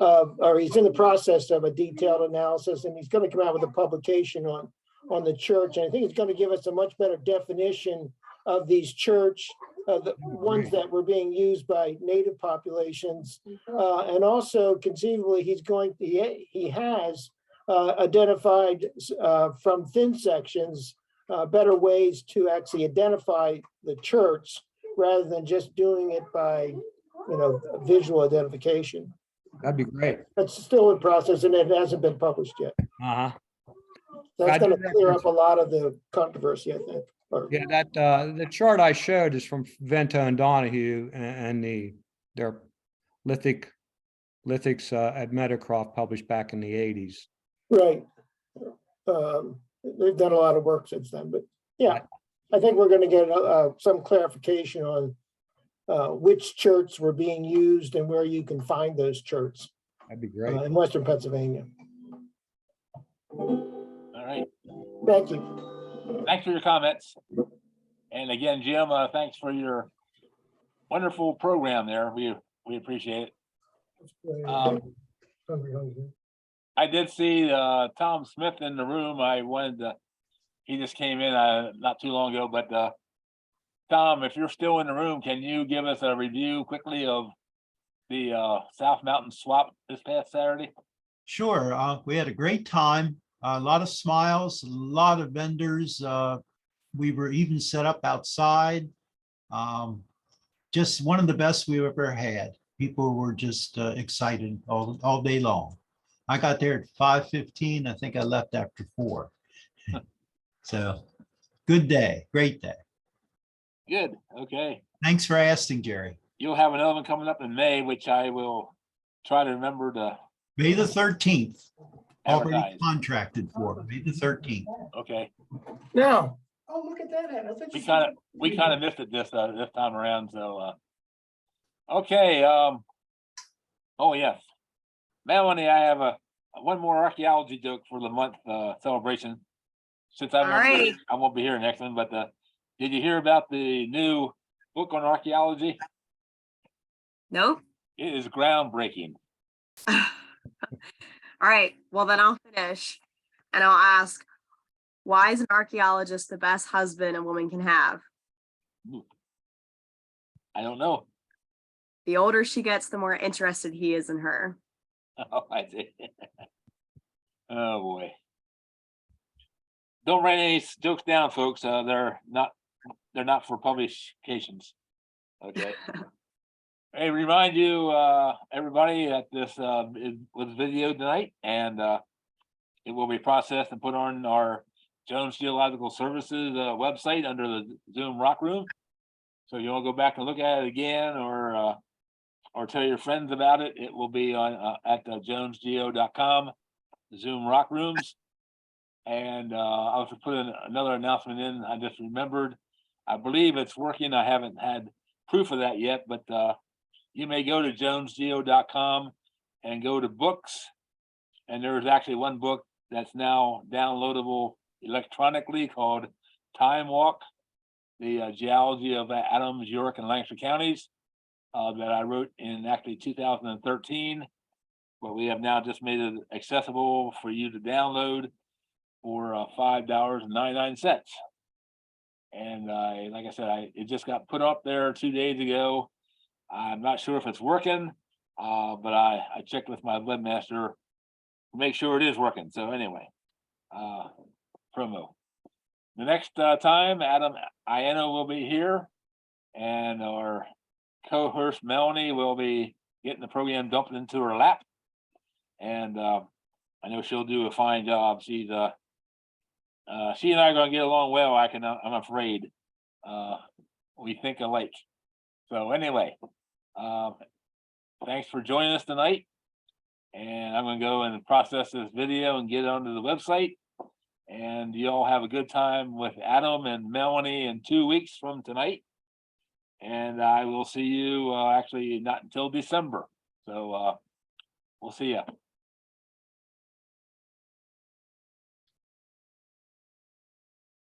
or he's in the process of a detailed analysis, and he's going to come out with a publication on the church. And I think it's going to give us a much better definition of these church, the ones that were being used by native populations. And also conceivably, he has identified from thin sections better ways to actually identify the church rather than just doing it by visual identification. that'd be great. It's still in process and it hasn't been published yet. That's going to clear up a lot of the controversy, I think. Yeah, that the chart I showed is from Vento and Donahue and their lithics at Meadowcroft published back in the 80s. Right. They've done a lot of work since then, but yeah, I think we're going to get some clarification on which churches were being used and where you can find those churches. That'd be great. In Western Pennsylvania. All right. Thank you. thanks for your comments. And again, Jim, thanks for your wonderful program there. We appreciate it. I did see Tom Smith in the room. I wanted to, he just came in not too long ago, but Tom, if you're still in the room, can you give us a review quickly of the South Mountain Swap this past Saturday? Sure. We had a great time, a lot of smiles, a lot of vendors. We were even set up outside. Just one of the best we've ever had. People were just excited all day long. I got there at 5:15. I think I left after 4. So good day, great day. Good, okay. Thanks for asking, Jerry. You'll have another one coming up in May, which I will try to remember to May the 13th, already advertise. contracted for, May the 13th. Okay, Now, oh, look at that. I thought we you kind of said- missed it this time around, so okay, oh yes. Melanie, I have one more archaeology joke for the month celebration. Since I Alrighty. won't be here next one, but did you hear about the new book on archaeology? Nope. It is groundbreaking. All right. Well, then I'll finish and I'll ask, why is an archaeologist the best husband a woman can have? I don't know. The older she gets, the more interested he is in her. Oh, I see. Oh, boy. Don't write any jokes down, folks. They're not for publications. Okay. Hey, remind you, everybody, that this was video tonight, and it will be processed and put on our Jones Geological Services website under the Zoom Rock Room. So you want to go back and look at it again, or tell your friends about it. It will be on at jonesgeo.com, Zoom Rock Rooms. And I'll have to put in another announcement in. I just remembered, I believe it's working. I haven't had proof of that yet, but you may go to jonesgeo.com and go to books. And there's actually one book that's now downloadable electronically called Time Walk, the geology of Adams, York, and Lancaster counties that I wrote in actually 2013. But we have now just made it accessible for you to download for $5.99. And like I said, it just got put up there 2 days ago. I'm not sure if it's working, but I checked with my webmaster to make sure it is working. So anyway, promo. The next time, Adam Iano will be here, and our co-host Melanie will be getting the program dumped into her lap. And I know she'll do a fine job. She and I are going to get along well. I'm afraid. We think alike. So anyway, thanks for joining us tonight. And I'm going to go and process this video and get it onto the website. And you all have a good time with Adam and Melanie in 2 weeks from tonight. And I will see you actually not until December. So we'll see you.